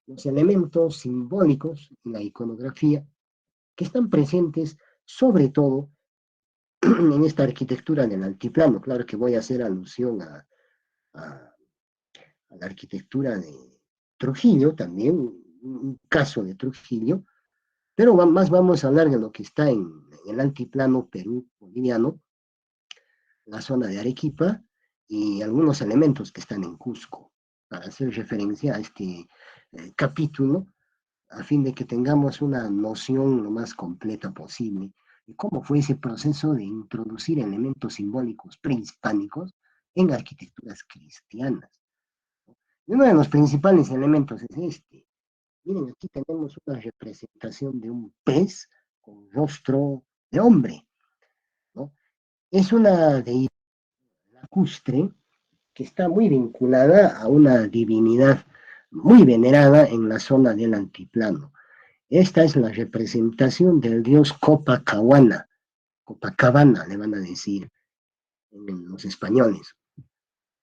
los elementos simbólicos en la iconografía que están presentes sobre todo en esta arquitectura del altiplano. Claro que voy a hacer alusión a la arquitectura de Trujillo también, un caso de Trujillo, pero más vamos a hablar de lo que está en el altiplano Perú boliviano, la zona de Arequipa y algunos elementos que están en Cusco, para hacer referencia a este capítulo, a fin de que tengamos una noción lo más completa posible de cómo fue ese proceso de introducir elementos simbólicos prehispánicos en arquitecturas cristianas. Y uno de los principales elementos es este. Miren, aquí tenemos una representación de un pez con rostro de hombre, ¿no? Es una deidad lacustre que está muy vinculada a una divinidad muy venerada en la zona del altiplano. Esta es la representación del dios Copacabana, Copacabana le van a decir en los españoles.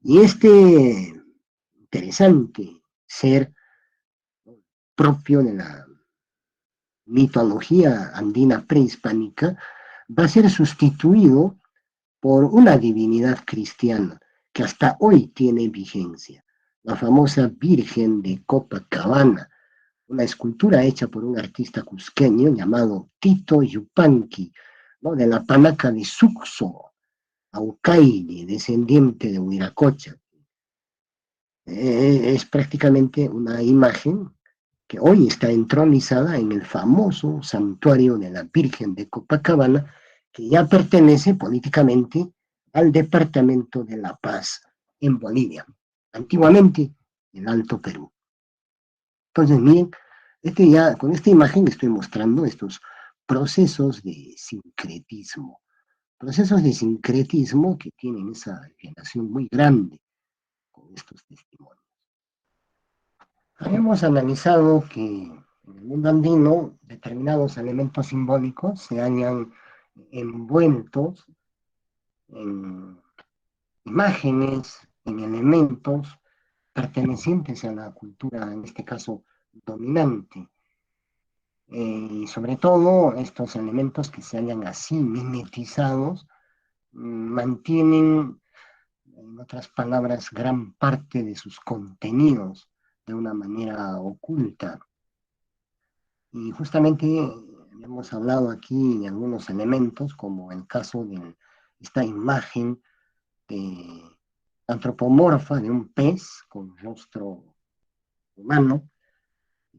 Y este interesante ser propio de la mitología andina prehispánica va a ser sustituido por una divinidad cristiana que hasta hoy tiene vigencia, la famosa Virgen de Copacabana, una escultura hecha por un artista cusqueño llamado Tito Yupanqui, ¿no? De la panaca de Suxo, Aucaille, descendiente de Huiracocha. Es prácticamente una imagen que hoy está entronizada en el famoso santuario de la Virgen de Copacabana, que ya pertenece políticamente al Departamento de La Paz en Bolivia, antiguamente el Alto Perú. Entonces, miren, con esta imagen estoy mostrando estos procesos de sincretismo que tienen esa relación muy grande con estos testimonios. Hemos analizado que en el mundo andino determinados elementos simbólicos se hallan envueltos en imágenes, en elementos pertenecientes a la cultura, en este caso, dominante. Y sobre todo, estos elementos que se hallan así mimetizados mantienen, en otras palabras, gran parte de sus contenidos de una manera oculta. Y justamente hemos hablado aquí de algunos elementos, como el caso de esta imagen de antropomorfa de un pez con rostro humano,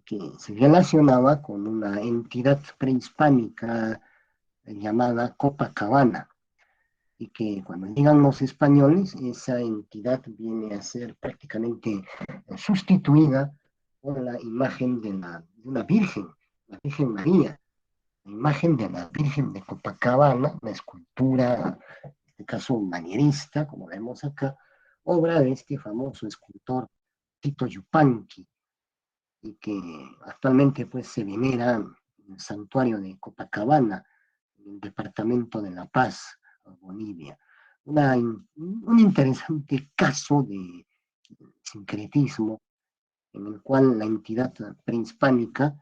que se relacionaba con una entidad prehispánica llamada Copacabana, y que cuando llegan los españoles, esa entidad viene a ser prácticamente sustituida por la imagen de una virgen, la Virgen María, la imagen de la Virgen de Copacabana, una escultura, en este caso manierista, como vemos acá, obra de este famoso escultor Tito Yupanqui, y que actualmente pues se venera en el santuario de Copacabana, en el departamento de La Paz, Bolivia. Un interesante caso de sincretismo en el cual la entidad prehispánica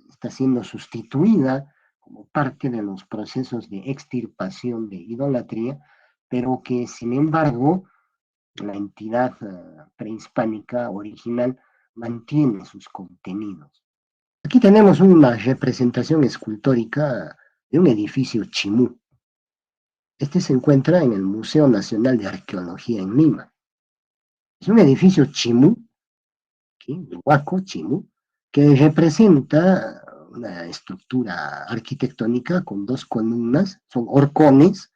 está siendo sustituida como parte de los procesos de extirpación de idolatría, pero que sin embargo la entidad prehispánica original mantiene sus contenidos. Aquí tenemos una representación escultórica de un edificio chimú. Este se encuentra en el Museo Nacional de Arqueología en Lima. Es un edificio chimú, ¿sí? Huaco chimú, que representa una estructura arquitectónica con dos columnas, son horcones.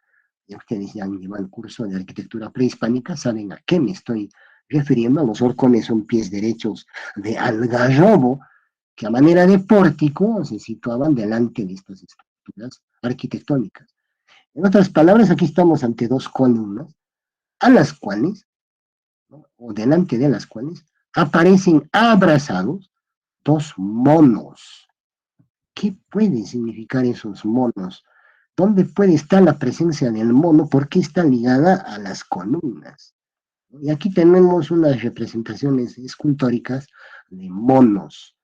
Y ustedes ya han llevado el curso de arquitectura prehispánica, saben a qué me estoy refiriendo. Los horcones son pies derechos de algarrobo, que a manera de pórtico se situaban delante de estas estructuras arquitectónicas. En otras palabras, aquí estamos ante dos columnas, a las cuales, ¿no? O delante de las cuales, aparecen abrazados dos monos. ¿Qué pueden significar esos monos? ¿Dónde puede estar la presencia del mono? ¿Por qué está ligada a las columnas? Y aquí tenemos unas representaciones escultóricas de monos.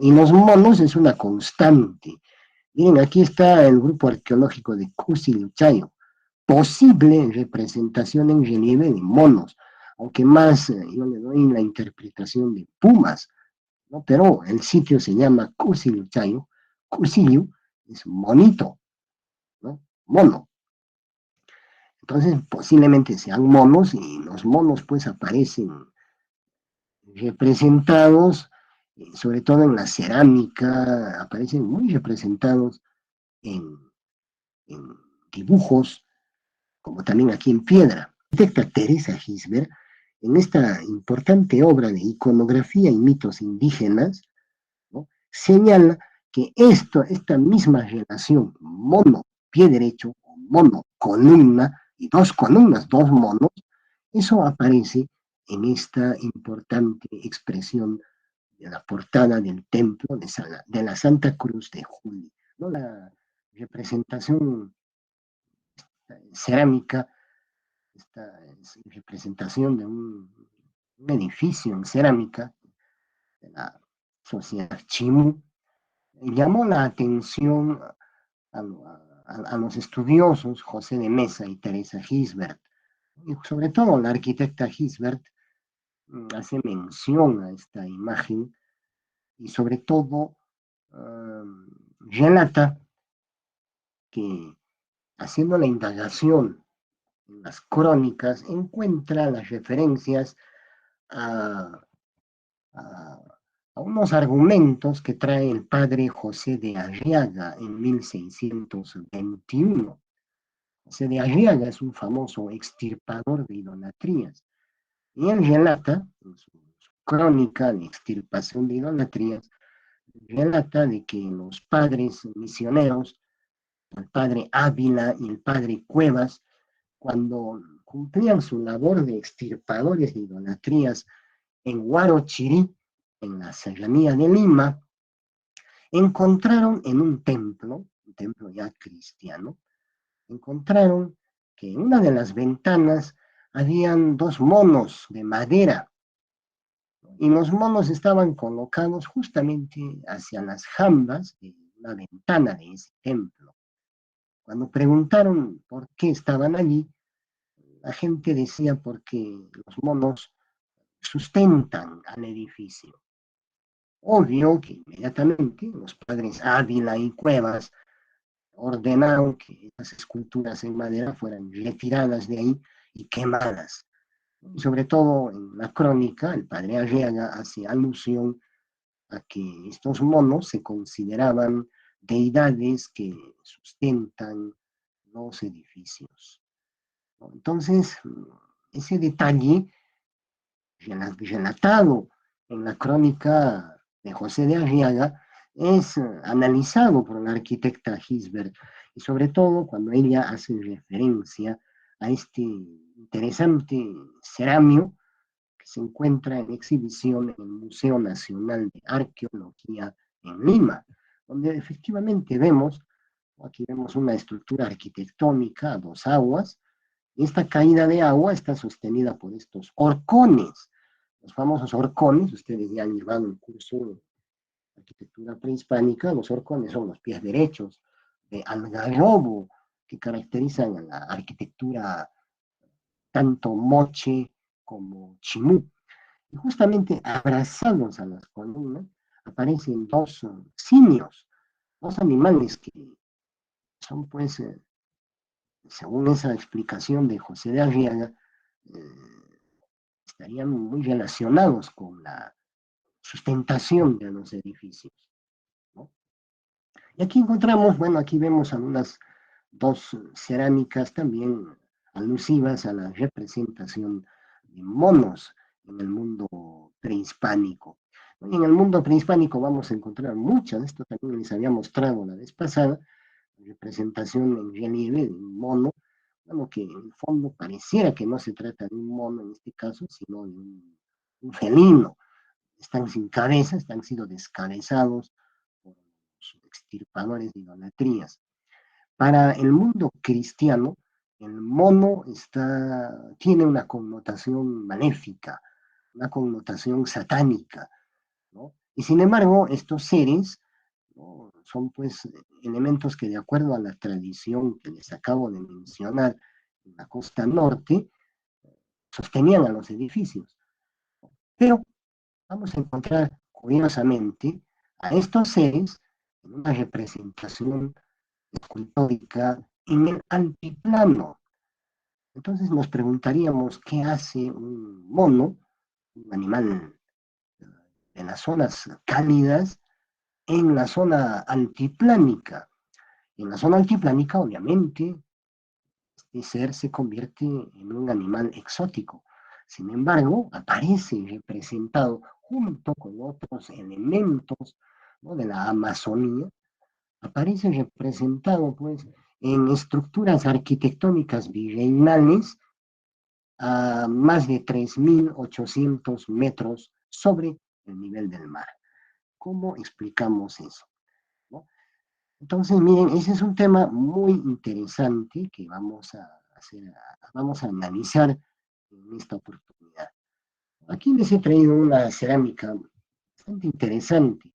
Y los monos es una constante. Miren, aquí está el grupo arqueológico de Cusiluchayo, posible representación en relieve de monos, aunque más yo le doy la interpretación de pumas, ¿no? Pero el sitio se llama Cusiluchayo, Cusillu es monito, ¿no? Mono. Entonces, posiblemente sean monos y los monos pues aparecen representados, sobre todo en la cerámica, aparecen muy representados en, en dibujos, como también aquí en piedra. La arquitecta Teresa Gisbert, en esta importante obra de iconografía y mitos indígenas, ¿no? Señala que esta misma relación mono, pie derecho, mono, columna, y dos columnas, dos monos, eso aparece en esta importante expresión de la portada del templo de la Santa Cruz de Juli, ¿no? La representación cerámica, esta representación de un edificio en cerámica de la sociedad Chimú, llamó la atención a los estudiosos José de Mesa y Teresa Gisbert, y sobre todo la arquitecta Gisbert hace mención a esta imagen y sobre todo relata que haciendo la indagación en las crónicas encuentra las referencias a, a, a unos argumentos que trae el padre José de Arriaga en 1621. José de Arriaga es un famoso extirpador de idolatrías y él relata en su crónica de extirpación de idolatrías, relata de que los padres misioneros, el padre Ávila y el padre Cuevas, cuando cumplían su labor de extirpadores de idolatrías en Huarochirí, en la serranía de Lima, encontraron en un templo ya cristiano, encontraron que en una de las ventanas habían dos monos de madera y los monos estaban colocados justamente hacia las jambas de la ventana de ese templo. Cuando preguntaron por qué estaban allí, la gente decía porque los monos sustentan al edificio. Obvio que inmediatamente los padres Ávila y Cuevas ordenaron que esas esculturas en madera fueran retiradas de ahí y quemadas. Y sobre todo en la crónica, el padre Arriaga hace alusión a que estos monos se consideraban deidades que sustentan los edificios, ¿no? Entonces, ese detalle relatado en la crónica de José de Arriaga es analizado por la arquitecta Gisbert y sobre todo cuando ella hace referencia a este interesante ceramio que se encuentra en exhibición en el Museo Nacional de Arqueología en Lima, donde efectivamente vemos, aquí vemos una estructura arquitectónica a dos aguas, y esta caída de agua está sostenida por estos horcones, los famosos horcones. Ustedes ya han llevado el curso de arquitectura prehispánica. Los horcones son los pies derechos de algarrobo que caracterizan a la arquitectura tanto moche como chimú. Y justamente abrazados a las columnas aparecen dos simios, dos animales que son pues, según esa explicación de José de Arriaga, estarían muy relacionados con la sustentación de los edificios, ¿no? Y aquí encontramos, bueno, aquí vemos algunas dos cerámicas también alusivas a la representación de monos en el mundo prehispánico. Y en el mundo prehispánico vamos a encontrar muchas, esto también les había mostrado la vez pasada, representación en relieve de un mono, bueno, que en el fondo pareciera que no se trata de un mono en este caso, sino de un felino. Están sin cabeza, están sido descabezados por los extirpadores de idolatrías. Para el mundo cristiano, el mono tiene una connotación maléfica, una connotación satánica. ¿no? Y sin embargo, estos seres, ¿no? Son pues elementos que de acuerdo a la tradición que les acabo de mencionar en la costa norte, sostenían a los edificios. Pero vamos a encontrar, curiosamente, a estos seres en una representación escultórica en el altiplano. Entonces nos preguntaríamos qué hace un mono, un animal de las zonas cálidas, en la zona altiplánica. En la zona altiplánica, obviamente, este ser se convierte en un animal exótico. Sin embargo, aparece representado junto con otros elementos, ¿no?, de la Amazonía, aparece representado pues en estructuras arquitectónicas virreinales a más de 3.800 metros sobre el nivel del mar. ¿Cómo explicamos eso? ¿No? Entonces, miren, ese es un tema muy interesante que vamos a analizar en esta oportunidad. Aquí les he traído una cerámica bastante interesante.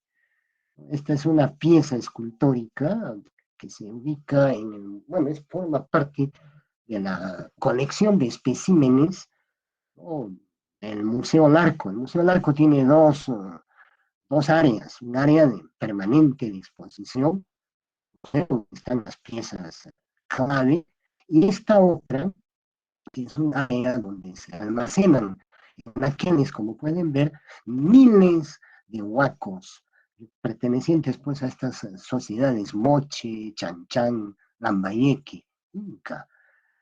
Esta es una pieza escultórica que se ubica bueno, forma parte de la colección de especímenes, ¿no?, el Museo Larco. El Museo Larco tiene dos áreas, un área permanente de exposición, donde están las piezas clave, y esta otra, que es un área donde se almacenan en aquellos, como pueden ver, miles de huacos pertenecientes pues a estas sociedades Moche, Chanchan, Lambayeque, Inca.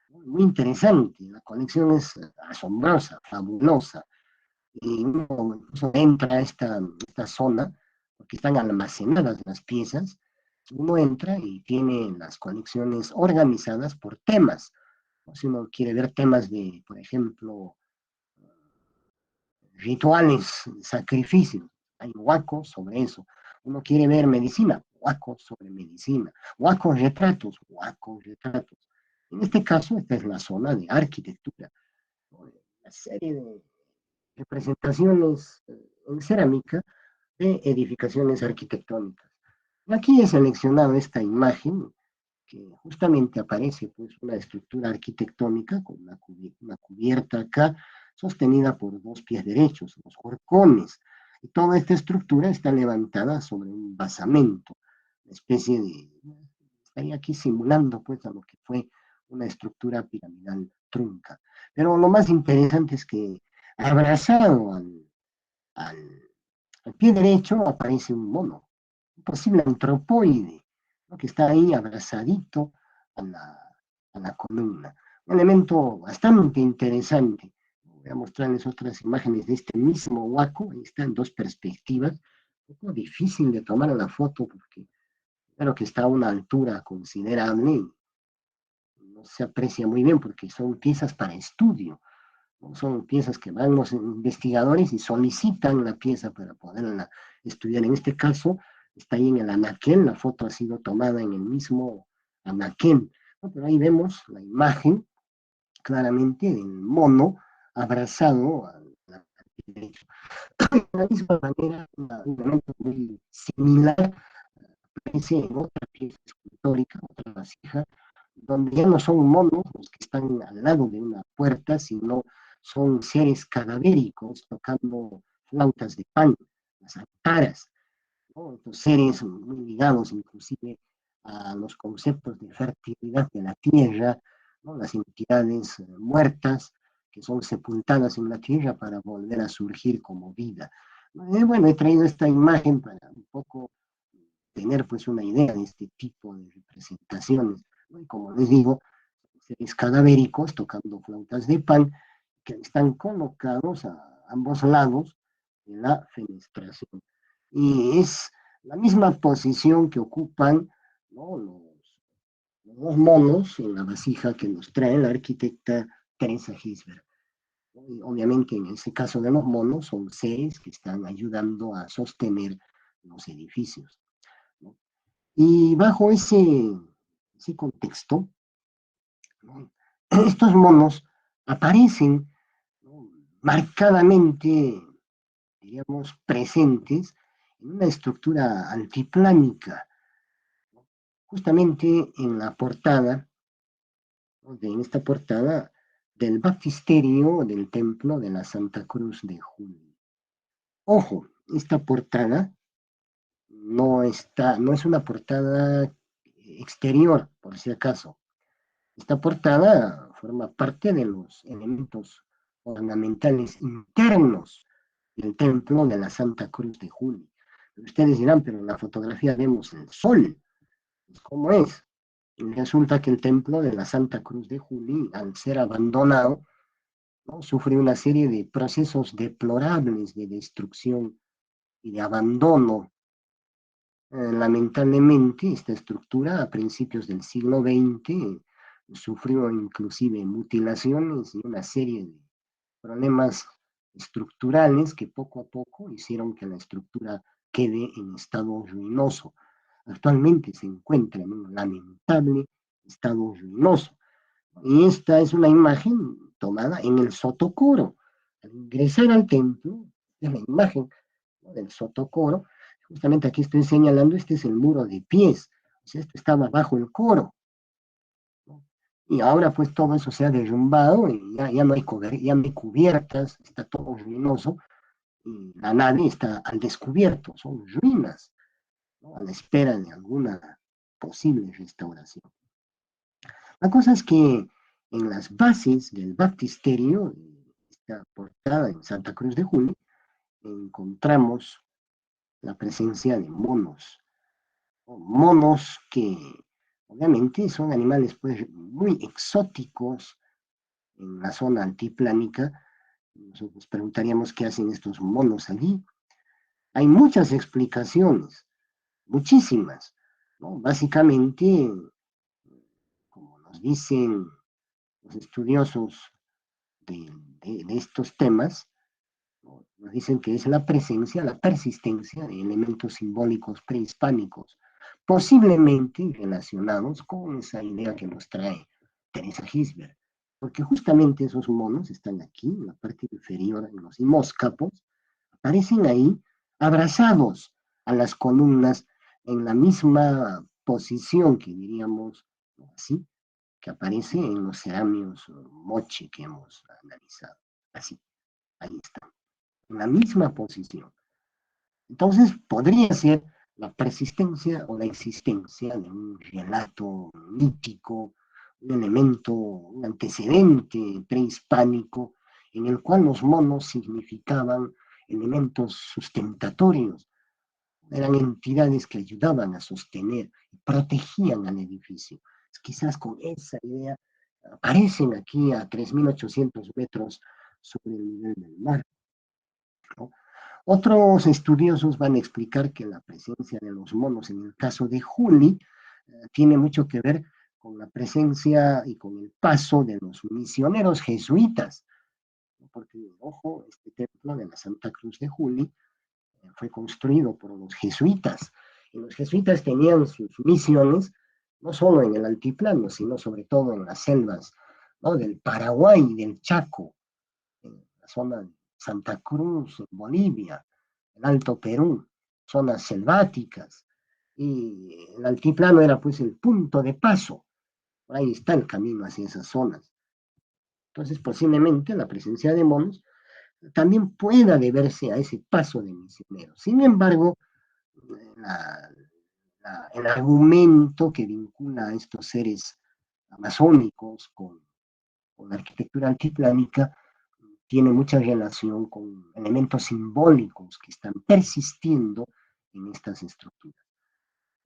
Muy interesante, la colección es asombrosa, fabulosa, y uno incluso entra a esta zona, porque están almacenadas las piezas, uno entra y tiene las colecciones organizadas por temas. Si uno quiere ver temas de, por ejemplo, rituales, sacrificios, hay huacos sobre eso. Uno quiere ver medicina, huacos sobre medicina, huacos retratos. En este caso, esta es la zona de arquitectura, una serie de representaciones en cerámica de edificaciones arquitectónicas. Aquí he seleccionado esta imagen que justamente aparece pues una estructura arquitectónica con una cubierta acá sostenida por dos pies derechos, los horcones. Y toda esta estructura está levantada sobre un basamento, una especie de, estaría aquí simulando pues a lo que fue una estructura piramidal trunca. Pero lo más interesante es que abrazado al, al pie derecho aparece un mono, un posible antropoide, ¿no?, que está ahí abrazadito a la columna. Un elemento bastante interesante. Voy a mostrarles otras imágenes de este mismo huaco. Ahí está en dos perspectivas. Un poco difícil de tomar la foto porque claro que está a una altura considerable y no se aprecia muy bien porque son piezas para estudio. Son piezas que van los investigadores y solicitan la pieza para poderla estudiar. En este caso, está ahí en el anaquel, la foto ha sido tomada en el mismo anaquel, ¿no? Pero ahí vemos la imagen claramente del mono abrazado al derecho. De la misma manera, un elemento muy similar aparece en otra pieza escultórica, otra vasija, donde ya no son monos los que están al lado de una puerta, sino son seres cadavéricos tocando flautas de pan, las antaras, ¿no? Estos seres muy ligados inclusive a los conceptos de fertilidad de la tierra, ¿no?, las entidades muertas que son sepultadas en la tierra para volver a surgir como vida. Bueno, he traído esta imagen para un poco tener pues una idea de este tipo de representaciones, ¿no? Y como les digo, seres cadavéricos tocando flautas de pan que están colocados a ambos lados de la fenestración. Y es la misma posición que ocupan, ¿no?, los dos monos en la vasija que nos trae la arquitecta Teresa Gisbert. Y obviamente en ese caso de los monos son seres que están ayudando a sostener los edificios, ¿no? Y bajo ese contexto, ¿no?, estos monos aparecen, ¿no?, marcadamente, diríamos, presentes en una estructura altiplánica, ¿no? Justamente en la portada, ¿no? En esta portada del baptisterio del templo de la Santa Cruz de Juli. Ojo, esta portada no es una portada exterior, por si acaso. Esta portada forma parte de los elementos ornamentales internos del templo de la Santa Cruz de Juli. Ustedes dirán, pero en la fotografía vemos el sol. ¿Cómo es? Y resulta que el templo de la Santa Cruz de Juli, al ser abandonado, ¿no? Sufre una serie de procesos deplorables de destrucción y de abandono. Lamentablemente, esta estructura a principios del siglo XX sufrió inclusive mutilaciones y una serie de problemas estructurales que poco a poco hicieron que la estructura quede en estado ruinoso. Actualmente se encuentra en un lamentable estado ruinoso. Y esta es una imagen tomada en el Sotocoro. Al ingresar al templo, es la imagen, ¿no?, del Sotocoro. Justamente aquí estoy señalando, este es el muro de pies. O sea, esto estaba bajo el coro, ¿no? Y ahora pues todo eso se ha derrumbado y ya no hay ya no hay cubiertas, está todo ruinoso y la nave está al descubierto, son ruinas, ¿no?, a la espera de alguna posible restauración. La cosa es que en las bases del baptisterio, esta portada en Santa Cruz de Juli, encontramos la presencia de monos, ¿no? Monos que obviamente son animales pues muy exóticos en la zona altiplánica. Nosotros preguntaríamos qué hacen estos monos allí. Hay muchas explicaciones, muchísimas, ¿no? Básicamente, como nos dicen los estudiosos de estos temas, ¿no?, nos dicen que es la presencia, la persistencia de elementos simbólicos prehispánicos, posiblemente relacionados con esa idea que nos trae Teresa Gisbert, porque justamente esos monos están aquí, en la parte inferior, en los himoscapos, aparecen ahí abrazados a las columnas en la misma posición que diríamos, ¿no?, así, que aparece en los ceramios moche que hemos analizado. Así, ahí está, en la misma posición. Entonces, podría ser la persistencia o la existencia de un relato mítico, un elemento, un antecedente prehispánico, en el cual los monos significaban elementos sustentatorios, eran entidades que ayudaban a sostener y protegían al edificio. Quizás con esa idea aparecen aquí a 3.800 metros sobre el nivel del mar, ¿no? Otros estudiosos van a explicar que la presencia de los monos en el caso de Juli tiene mucho que ver con la presencia y con el paso de los misioneros jesuitas, ¿no? Porque, ojo, este templo de la Santa Cruz de Juli fue construido por los jesuitas, y los jesuitas tenían sus misiones no solo en el altiplano, sino sobre todo en las selvas, ¿no?, del Paraguay, del Chaco, en la zona de Santa Cruz, en Bolivia, el Alto Perú, zonas selváticas, y el altiplano era pues el punto de paso, por ahí está el camino hacia esas zonas. Entonces, posiblemente la presencia de monos también pueda deberse a ese paso de misioneros. Sin embargo, la, el argumento que vincula a estos seres amazónicos con la arquitectura altiplánica tiene mucha relación con elementos simbólicos que están persistiendo en estas estructuras,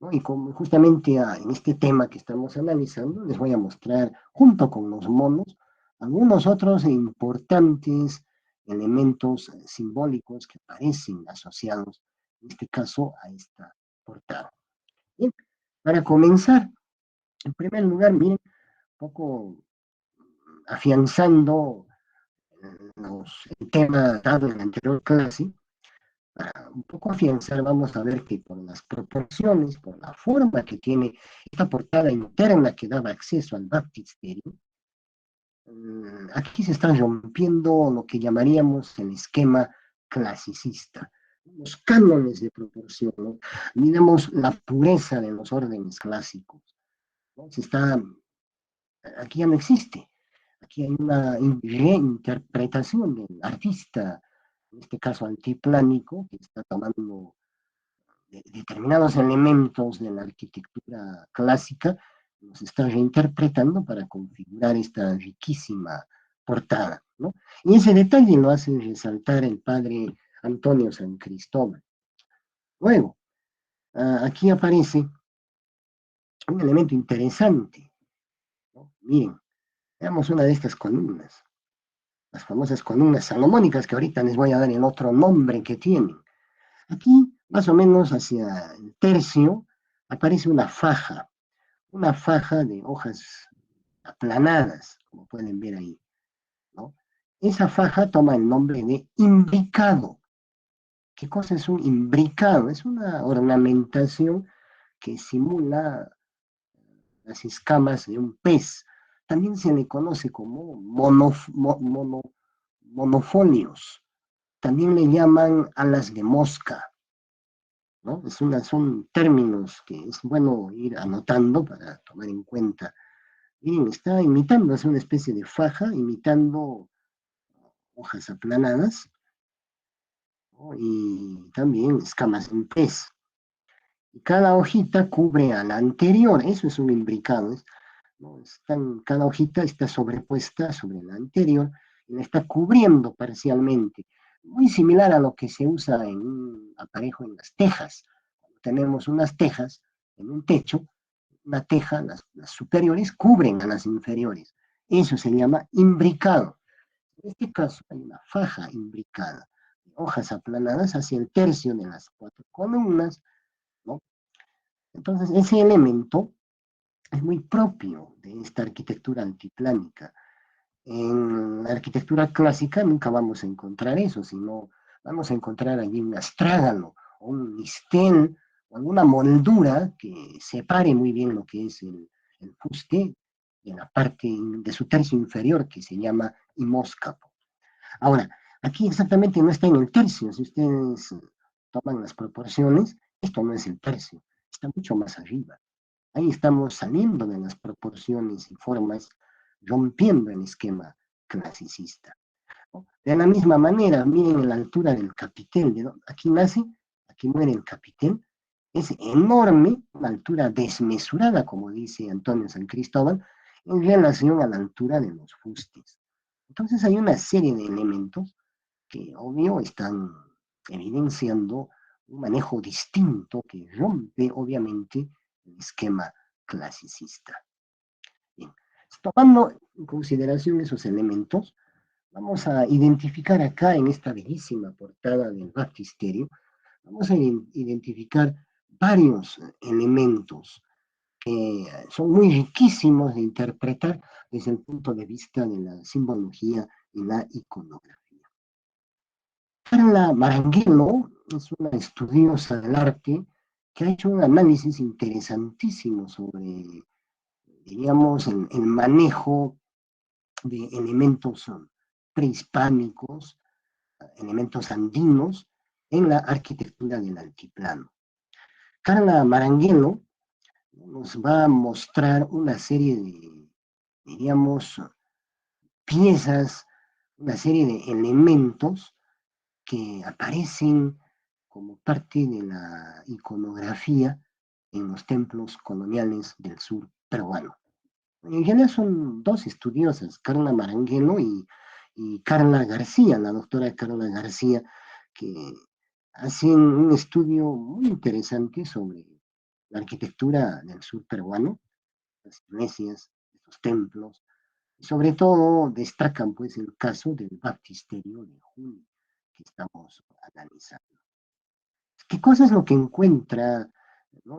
¿no? Y como justamente en este tema que estamos analizando, les voy a mostrar, junto con los monos, algunos otros importantes elementos simbólicos que aparecen asociados, en este caso, a esta portada. Bien, para comenzar, en primer lugar, miren, un poco afianzando el tema dado en la anterior clase, para un poco afianzar, vamos a ver que por las proporciones, por la forma que tiene esta portada interna que daba acceso al baptisterio, aquí se está rompiendo lo que llamaríamos el esquema clasicista. Los cánones de proporción, ¿no? Miramos la pureza de los órdenes clásicos, ¿no? Aquí ya no existe. Aquí hay una reinterpretación del artista, en este caso altiplánico, que está tomando determinados elementos de la arquitectura clásica, los está reinterpretando para configurar esta riquísima portada, ¿no? Y ese detalle lo hace resaltar el padre Antonio San Cristóbal. Luego, aquí aparece un elemento interesante, ¿no? Miren, veamos una de estas columnas, las famosas columnas salomónicas, que ahorita les voy a dar el otro nombre que tienen. Aquí, más o menos hacia el tercio, aparece una faja de hojas aplanadas, como pueden ver ahí, ¿no? Esa faja toma el nombre de imbricado. ¿Qué cosa es un imbricado? Es una ornamentación que simula las escamas de un pez. También se le conoce como monofolios. También le llaman alas de mosca, ¿no? Son términos que es bueno ir anotando para tomar en cuenta. Miren, está imitando, es una especie de faja, imitando hojas aplanadas, ¿no? Y también escamas en pez. Y cada hojita cubre a la anterior, eso es un imbricado, ¿no? Cada hojita está sobrepuesta sobre la anterior y la está cubriendo parcialmente. Muy similar a lo que se usa en un aparejo en las tejas. Cuando tenemos unas tejas en un techo, una teja, las superiores cubren a las inferiores. Eso se llama imbricado. En este caso hay una faja imbricada, hojas aplanadas hacia el tercio de las cuatro columnas, ¿no? Entonces, ese elemento es muy propio de esta arquitectura antiplánica. En la arquitectura clásica nunca vamos a encontrar eso, sino vamos a encontrar allí un astrágalo o un listel o alguna moldura que separe muy bien lo que es el fuste en la parte de su tercio inferior que se llama imóscapo. Ahora, aquí exactamente no está en el tercio, si ustedes toman las proporciones, esto no es el tercio, está mucho más arriba. Ahí estamos saliendo de las proporciones y formas, rompiendo el esquema clasicista, ¿no? De la misma manera, miren la altura del capitel, aquí nace, aquí muere el capitel, es enorme, una altura desmesurada, como dice Antonio San Cristóbal, en relación a la altura de los fustes. Entonces hay una serie de elementos que, obvio, están evidenciando un manejo distinto que rompe, obviamente, el esquema clasicista. Bien, tomando en consideración esos elementos, vamos a identificar acá en esta bellísima portada del baptisterio, vamos a identificar varios elementos que son muy riquísimos de interpretar desde el punto de vista de la simbología y la iconografía. Carla Maranguelo es una estudiosa del arte que ha hecho un análisis interesantísimo sobre, diríamos, el manejo de elementos prehispánicos, elementos andinos en la arquitectura del altiplano. Carla Maranguelo nos va a mostrar una serie de, diríamos, piezas, una serie de elementos que aparecen como parte de la iconografía en los templos coloniales del sur peruano. En realidad son dos estudiosas, Carla Maranguelo y Carla García, la doctora Carla García, que hacen un estudio muy interesante sobre la arquitectura del sur peruano, las iglesias, los templos, y sobre todo destacan pues el caso del baptisterio de Juni que estamos analizando. ¿Qué cosa es lo que encuentra, ¿no?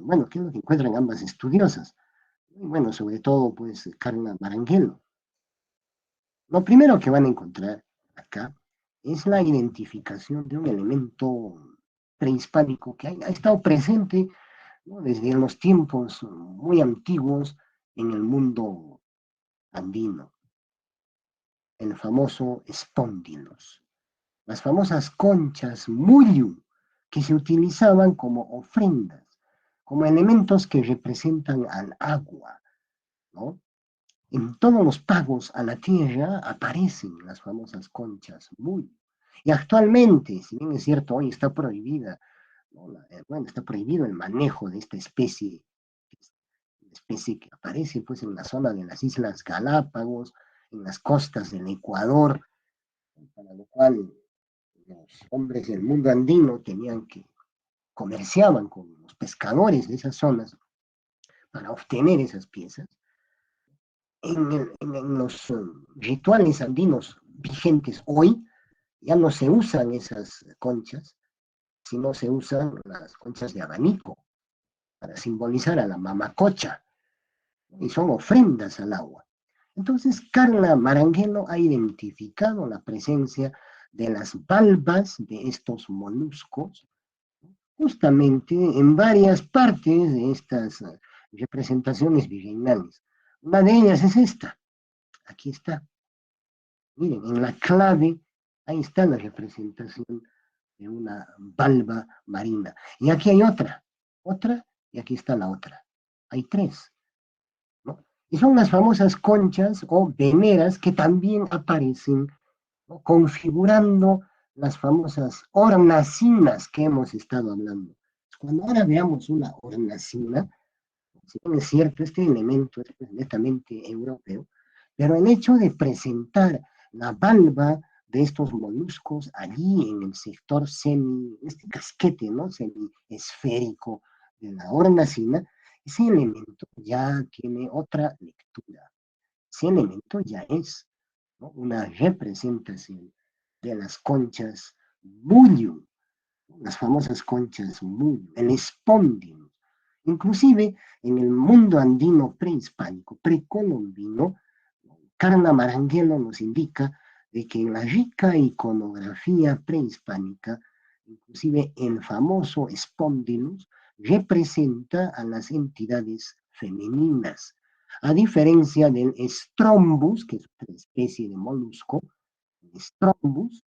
Bueno, qué es lo que encuentran ambas estudiosas? Y bueno, sobre todo, pues, Carla Maranguelo. Lo primero que van a encontrar acá es la identificación de un elemento prehispánico que ha estado presente, ¿no? Desde los tiempos muy antiguos en el mundo andino, el famoso espóndilos. las famosas conchas muyu, que se utilizaban como ofrendas, como elementos que representan al agua, ¿no? En todos los pagos a la tierra aparecen las famosas conchas muyu. Y actualmente, si bien es cierto, hoy está prohibida, ¿no? Bueno, está prohibido el manejo de esta especie que aparece pues en la zona de las Islas Galápagos, en las costas del Ecuador, para lo cual los hombres del mundo andino tenían que comerciaban con los pescadores de esas zonas para obtener esas piezas. En los rituales andinos vigentes hoy ya no se usan esas conchas, sino se usan las conchas de abanico para simbolizar a la mamacocha y son ofrendas al agua. Entonces, Carla Maranguelo ha identificado la presencia de las valvas de estos moluscos justamente en varias partes de estas representaciones virreinales. Una de ellas es esta, aquí está. Miren, en la clave, ahí está la representación de una valva marina. Y aquí hay otra, y aquí está la otra. Hay tres, ¿no? Y son las famosas conchas o veneras que también aparecen, ¿no? Configurando las famosas hornacinas que hemos estado hablando. Cuando ahora veamos una hornacina, si bien es cierto, este elemento es pues, netamente europeo, pero el hecho de presentar la valva de estos moluscos allí en el sector este casquete, ¿no? Semi-esférico de la hornacina, ese elemento ya tiene otra lectura. Ese elemento ya es, ¿no? Una representación de las conchas Bulliu, las famosas conchas Bulliu, el espóndilo. Inclusive en el mundo andino prehispánico, precolombino, Carla Maranguelo nos indica de que en la rica iconografía prehispánica, inclusive el famoso espóndilus representa a las entidades femeninas, a diferencia del strombus, que es otra especie de molusco, el strombus,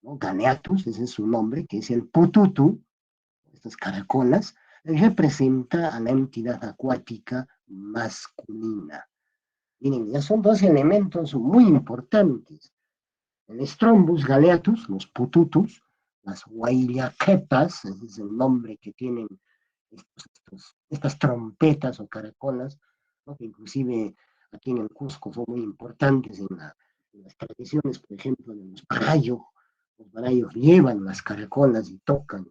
¿no? Galeatus, ese es su nombre, que es el pututu, estas caracolas, representa a la entidad acuática masculina. Miren, ya son dos elementos muy importantes. El Strombus galeatus, los pututus, las huayllaquetas, ese es el nombre que tienen estas trompetas o caracolas, ¿no? Que inclusive aquí en el Cusco son muy importantes en las tradiciones, por ejemplo, de los barayos. Los barayos llevan las caracolas y tocan.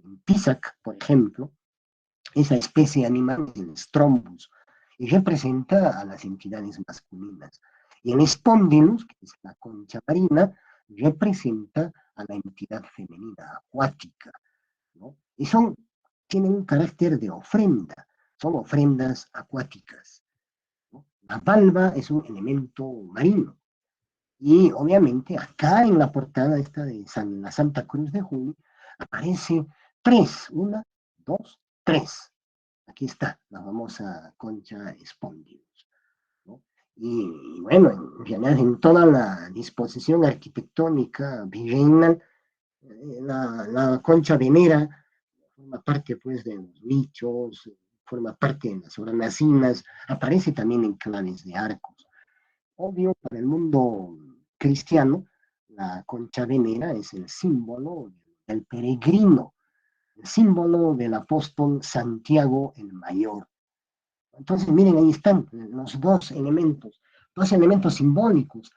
En Pisac, por ejemplo, esa especie animal es el Strombus y representa a las entidades masculinas. Y el Spondylus, que es la concha marina, representa a la entidad femenina acuática, ¿no? Y tienen un carácter de ofrenda, son ofrendas acuáticas, ¿no? La valva es un elemento marino. Y obviamente acá en la portada esta de la Santa Cruz de Julio aparece tres, una, dos, tres. Aquí está la famosa concha Spondylus, ¿no? Y bueno, en realidad en toda la disposición arquitectónica virreinal, la concha venera forma parte pues de los nichos, forma parte de las hornacinas, aparece también en claves de arcos. Obvio, para el mundo cristiano, la concha venera es el símbolo del peregrino, el símbolo del apóstol Santiago el Mayor. Entonces, miren, ahí están los dos elementos simbólicos,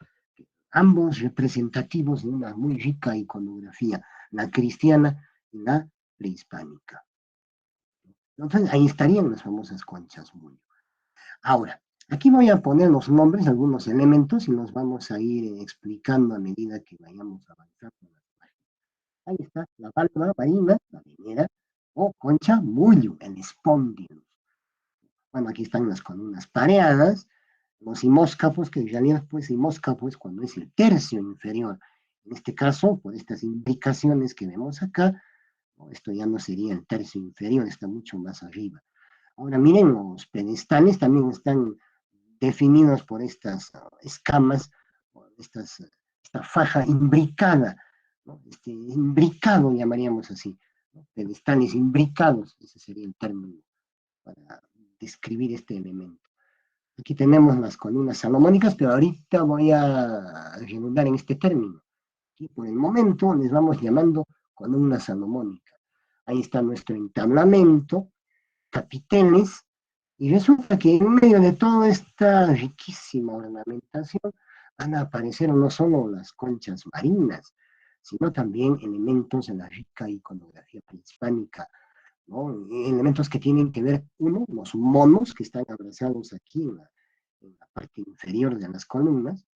ambos representativos de una muy rica iconografía, la cristiana y la prehispánica. Entonces, ahí estarían las famosas conchas muy. Ahora, aquí voy a poner los nombres, algunos elementos, y los vamos a ir explicando a medida que vayamos avanzando. Ahí está la valva marina, la minera, o concha mullo, el espóndilo. Bueno, aquí están las columnas pareadas, los hemóscapos, que en realidad pues hemóscapo es cuando es el tercio inferior. En este caso, por estas indicaciones que vemos acá, ¿no? Esto ya no sería el tercio inferior, está mucho más arriba. Ahora miren, los pedestales también están definidos por estas escamas, por esta faja imbricada ¿no? Imbricado, llamaríamos así, ¿no? Pedestales imbricados, ese sería el término para describir este elemento. Aquí tenemos las columnas salomónicas, pero ahorita voy a redundar en este término. Aquí por el momento les vamos llamando columna salomónica. Ahí está nuestro entablamento, capiteles, y resulta que en medio de toda esta riquísima ornamentación van a aparecer no solo las conchas marinas, sino también elementos de la rica iconografía prehispánica, ¿no? Elementos que tienen que ver, uno, los monos que están abrazados aquí en la parte inferior de las columnas,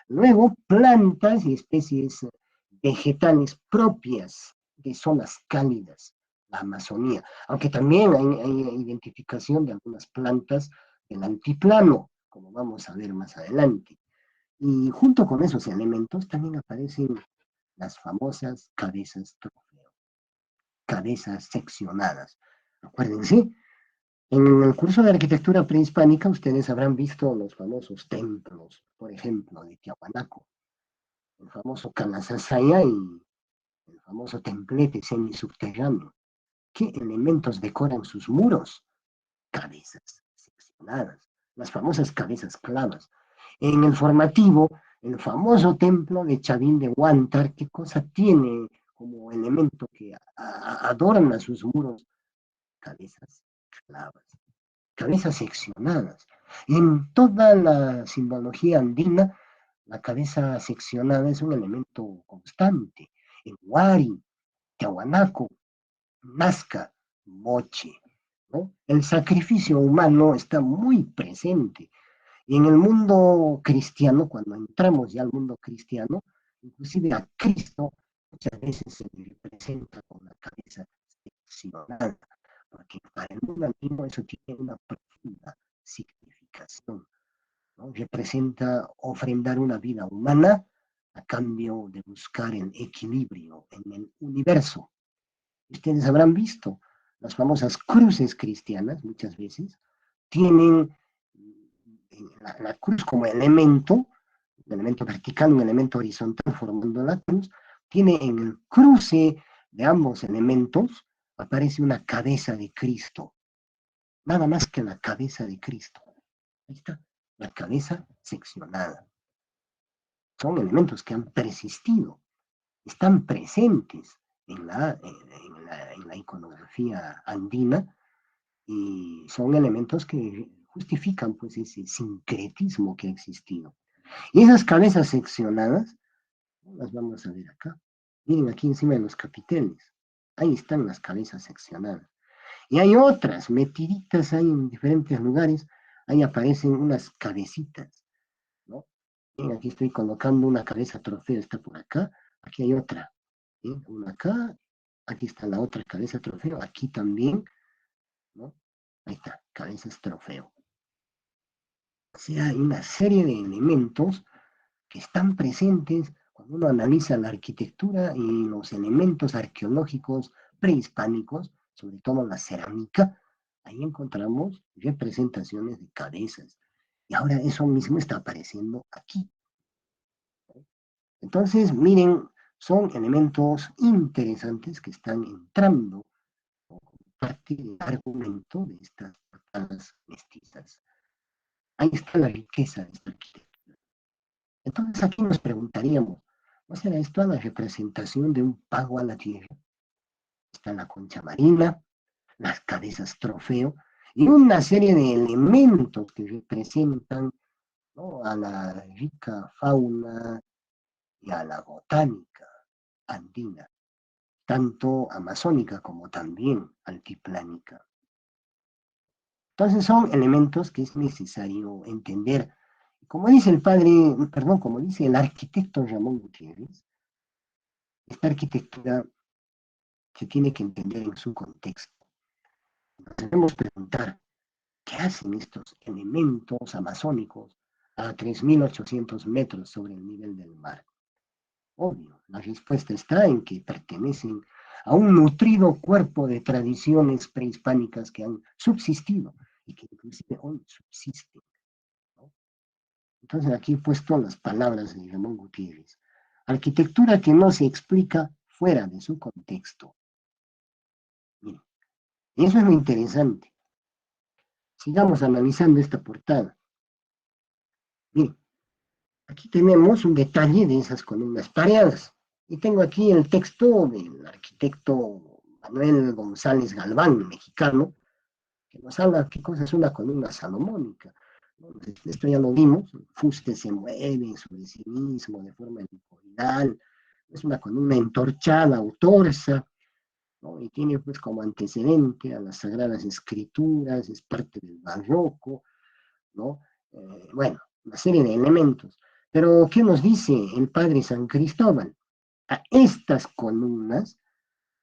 luego plantas y especies vegetales propias de zonas cálidas, la Amazonía, aunque también hay identificación de algunas plantas del altiplano, como vamos a ver más adelante. Y junto con esos elementos también aparecen las famosas cabezas trofeo, cabezas seccionadas. Acuérdense, en el curso de arquitectura prehispánica ustedes habrán visto los famosos templos, por ejemplo, de Tiahuanaco, el famoso Canasasaya y el famoso templete semisubterráneo. ¿Qué elementos decoran sus muros? Cabezas seccionadas, las famosas cabezas clavas. En el formativo, el famoso templo de Chavín de Huántar, ¿qué cosa tiene como elemento que adorna sus muros? Cabezas clavas, cabezas seccionadas. En toda la simbología andina, la cabeza seccionada es un elemento constante. En Huari, Tiahuanaco, Nazca, Moche, ¿no? El sacrificio humano está muy presente. Y en el mundo cristiano, cuando entramos ya al mundo cristiano, inclusive a Cristo muchas veces se le representa con la cabeza seccionada, porque para el mundo antiguo eso tiene una profunda significación, ¿no? Representa ofrendar una vida humana a cambio de buscar el equilibrio en el universo. Ustedes habrán visto las famosas cruces cristianas, muchas veces, tienen la cruz como elemento, un elemento vertical, un elemento horizontal formando la cruz, tiene en el cruce de ambos elementos, aparece una cabeza de Cristo, nada más que la cabeza de Cristo. Ahí está, la cabeza seccionada. Son elementos que han persistido, están presentes en la iconografía andina y son elementos que justifican pues ese sincretismo que ha existido. Y esas cabezas seccionadas, las vamos a ver acá. Miren aquí encima de los capiteles. Ahí están las cabezas seccionadas. Y hay otras metiditas ahí en diferentes lugares. Ahí aparecen unas cabecitas, ¿no? Miren, aquí estoy colocando una cabeza trofeo, está por acá. Aquí hay otra. ¿Sí? Una acá. Aquí está la otra cabeza trofeo. Aquí también, ¿no? Ahí está, cabezas trofeo. O sea, hay una serie de elementos que están presentes cuando uno analiza la arquitectura y los elementos arqueológicos prehispánicos, sobre todo la cerámica, ahí encontramos representaciones de cabezas. Y ahora eso mismo está apareciendo aquí. Entonces, miren, son elementos interesantes que están entrando como parte del argumento de estas portadas mestizas. Ahí está la riqueza de esta arquitectura. Entonces aquí nos preguntaríamos, ¿no será esto la representación de un pago a la tierra? Está la concha marina, las cabezas trofeo y una serie de elementos que representan, ¿no?, a la rica fauna y a la botánica andina, tanto amazónica como también altiplánica. Entonces son elementos que es necesario entender. Como dice el padre, perdón, como dice el arquitecto Ramón Gutiérrez, esta arquitectura se tiene que entender en su contexto. Nos debemos preguntar, ¿qué hacen estos elementos amazónicos a 3.800 metros sobre el nivel del mar? Obvio, la respuesta está en que pertenecen a un nutrido cuerpo de tradiciones prehispánicas que han subsistido y que inclusive hoy subsisten, ¿no? Entonces aquí he puesto las palabras de Ramón Gutiérrez. arquitectura que no se explica fuera de su contexto. Miren, y eso es lo interesante. Sigamos analizando esta portada. Miren, aquí tenemos un detalle de esas columnas pareadas. Y tengo aquí el texto del arquitecto Manuel González Galván, mexicano, que nos habla qué cosa es una columna salomónica. ¿No? Esto ya lo vimos, el fuste se mueve sobre sí mismo de forma helicoidal, es una columna entorchada o torsa, ¿no? Y tiene pues como antecedente a las Sagradas Escrituras, es parte del barroco, ¿no? Bueno, una serie de elementos. Pero, ¿qué nos dice el padre San Cristóbal? A estas columnas,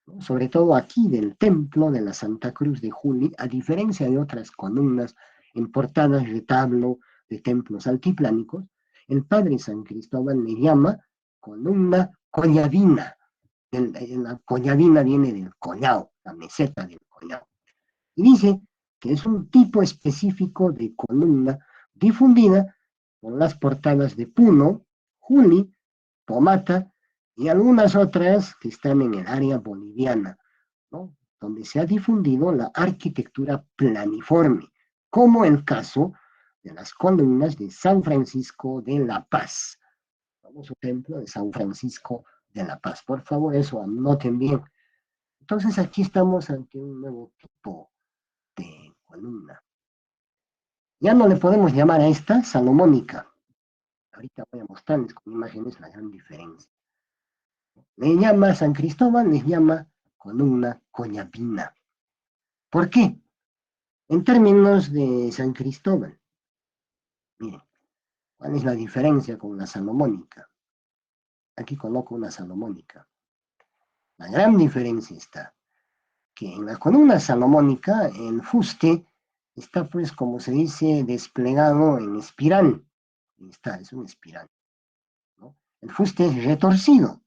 ¿no? Sobre todo aquí del templo de la Santa Cruz de Juli, a diferencia de otras columnas en portadas retablo de templos altiplánicos, el padre San Cristóbal le llama columna colladina. La colladina viene del collao, la meseta del collao. Y dice que es un tipo específico de columna difundida por las portadas de Puno, Juli, Pomata y algunas otras que están en el área boliviana, ¿no? Donde se ha difundido la arquitectura planiforme, como el caso de las columnas de San Francisco de la Paz, famoso templo de San Francisco de la Paz. Por favor, eso anoten bien. Entonces aquí estamos ante un nuevo tipo de columna. Ya no le podemos llamar a esta salomónica. Ahorita voy a mostrarles con imágenes la gran diferencia. Le llama San Cristóbal, les llama columna coñapina. ¿Por qué? En términos de San Cristóbal, miren, ¿cuál es la diferencia con la salomónica? Aquí coloco una salomónica. La gran diferencia está que en la columna salomónica el fuste está pues como se dice desplegado en espiral. Está, es un espiral, ¿no? El fuste es retorcido,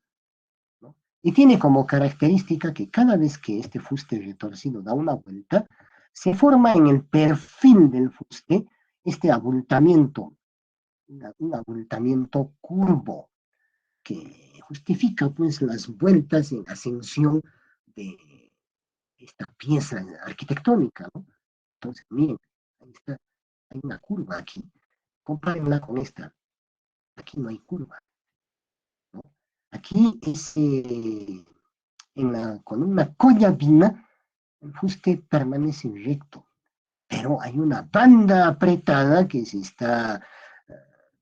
¿no? Y tiene como característica que cada vez que este fuste retorcido da una vuelta, se forma en el perfil del fuste este abultamiento, un abultamiento curvo que justifica pues las vueltas en ascensión de esta pieza arquitectónica, ¿no? Entonces, miren, ahí está, hay una curva aquí, compárenla con esta, aquí no hay curva, ¿no? Aquí es en la columna collabina, el fuste permanece recto, pero hay una banda apretada que se está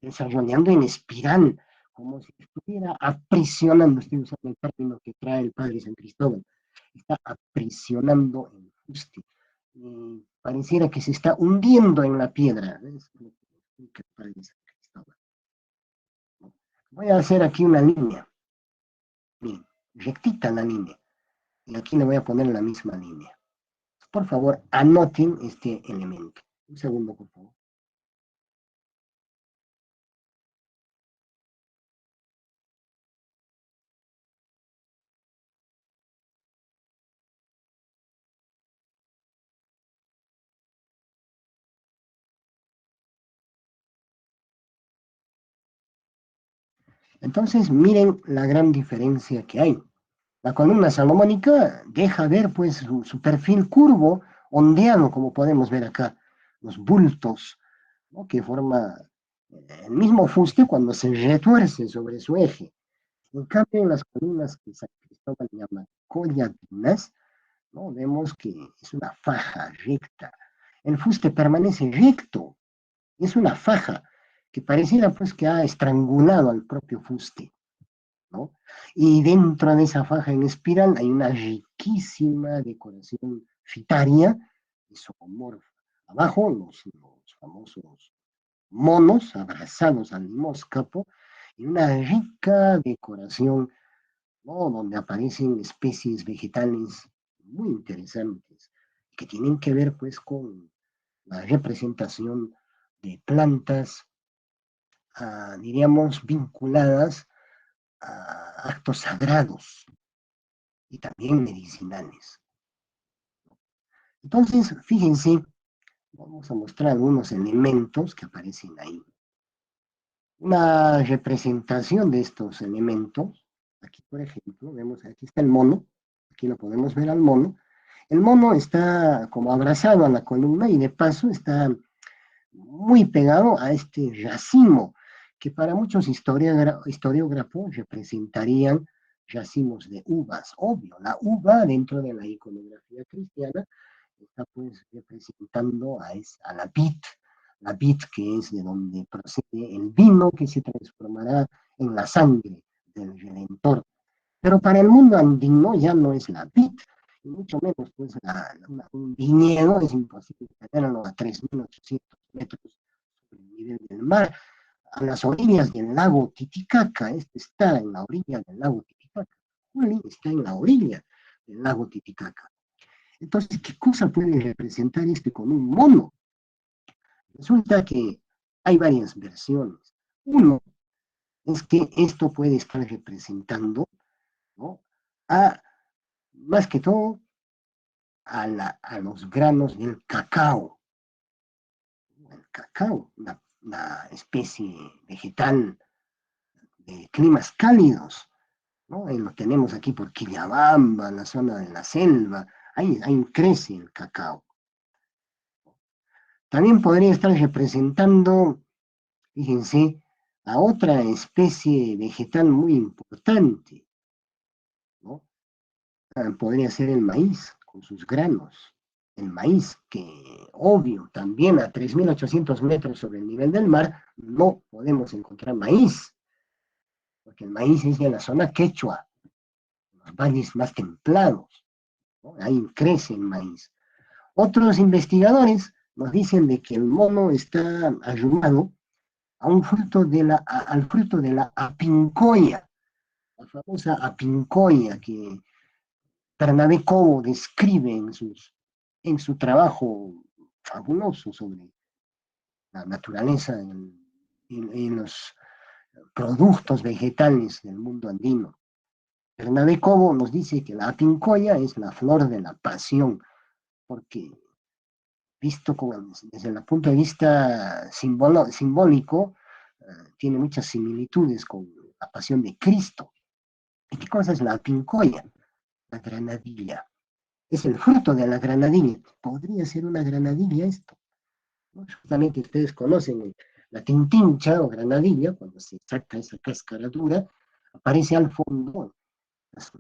desarrollando en espiral, como si estuviera aprisionando, estoy usando el término que trae el padre San Cristóbal, está aprisionando el fuste. Pareciera que se está hundiendo en la piedra. Es lo que explica el padre San Cristóbal. Voy a hacer aquí una línea, miren, rectita la línea, y aquí le voy a poner la misma línea. Por favor, anoten este elemento. Un segundo, por favor. Entonces, miren la gran diferencia que hay. La columna salomónica deja ver pues su perfil curvo, ondeado, como podemos ver acá, los bultos, ¿no? Que forma el mismo fuste cuando se retuerce sobre su eje. En cambio, en las columnas que San Cristóbal llama colladinas, ¿no? Vemos que es una faja recta. El fuste permanece recto, es una faja que pareciera pues que ha estrangulado al propio fuste, ¿no? Y dentro de esa faja en espiral hay una riquísima decoración fitaria y zoomorfa. Abajo los famosos monos abrazados al limoscapo y una rica decoración, ¿no? Donde aparecen especies vegetales muy interesantes que tienen que ver pues con la representación de plantas, diríamos, vinculadas a actos sagrados y también medicinales. Entonces, fíjense, vamos a mostrar algunos elementos que aparecen ahí. Una representación de estos elementos, aquí por ejemplo, vemos, aquí está el mono, aquí lo podemos ver al mono. El mono está como abrazado a la columna y de paso está muy pegado a este racimo, que para muchos historiógrafos representarían racimos de uvas. Obvio, la uva dentro de la iconografía cristiana está pues representando a la vid que es de donde procede el vino que se transformará en la sangre del Redentor. Pero para el mundo andino ya no es la vid, y mucho menos pues un viñedo es imposible tenerlo a 3.800 metros sobre el nivel del mar, a las orillas del lago Titicaca. Este está en la orilla del lago Titicaca. Juli está en la orilla del lago Titicaca. Entonces, ¿qué cosa puede representar este con un mono? Resulta que hay varias versiones. Uno es que esto puede estar representando, ¿no?, a, más que todo a los granos del cacao. El cacao, una especie vegetal de climas cálidos, ¿no? Lo tenemos aquí por Quillabamba, en la zona de la selva, ahí crece el cacao. También podría estar representando, fíjense, a otra especie vegetal muy importante, ¿no? Podría ser el maíz con sus granos. El maíz, que obvio, también a 3.800 metros sobre el nivel del mar, no podemos encontrar maíz, porque el maíz es de la zona quechua, los valles más templados, ¿no? Ahí crece el maíz. Otros investigadores nos dicen de que el mono está arrumado a un fruto al fruto de la apincoya, la famosa apincoya que Bernabé Cobo describe en su trabajo fabuloso sobre la naturaleza en los productos vegetales del mundo andino. Bernabé Cobo nos dice que la apincoya es la flor de la pasión, porque visto desde el punto de vista simbólico, tiene muchas similitudes con la pasión de Cristo. ¿Y qué cosa es la apincoya? La granadilla. Es el fruto de la granadilla. ¿Podría ser una granadilla esto? ¿No? Justamente ustedes conocen la tintincha o granadilla, cuando se saca esa cáscara dura, aparece al fondo los,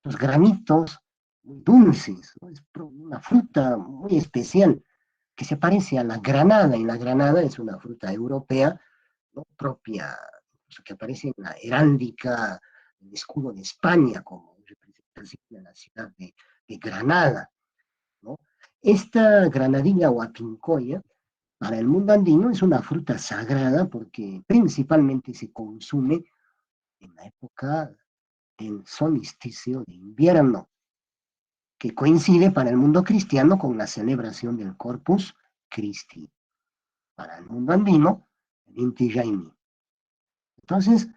los granitos muy dulces, ¿no? Es una fruta muy especial que se parece a la granada, y la granada es una fruta europea, ¿no?, propia, que aparece en la heráldica, el escudo de España como representación de la ciudad de Granada, ¿no? Esta granadilla o apincoya para el mundo andino es una fruta sagrada porque principalmente se consume en la época del solsticio de invierno, que coincide para el mundo cristiano con la celebración del Corpus Christi. Para el mundo andino, el Inti Raymi. Entonces,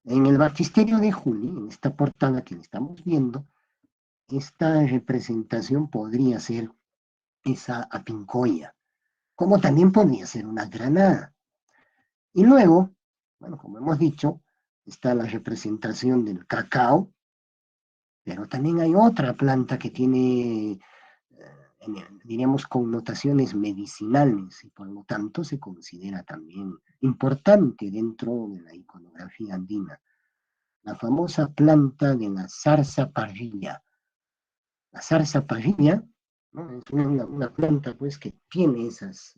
en el baptisterio de Juli, en esta portada que estamos viendo, esta representación podría ser esa apincoya, como también podría ser una granada. Y luego, bueno, como hemos dicho, está la representación del cacao, pero también hay otra planta que tiene, diríamos, connotaciones medicinales y por lo tanto se considera también importante dentro de la iconografía andina. La famosa planta de la zarza parrilla. La zarza parrilla, ¿no?, es una planta pues que tiene esas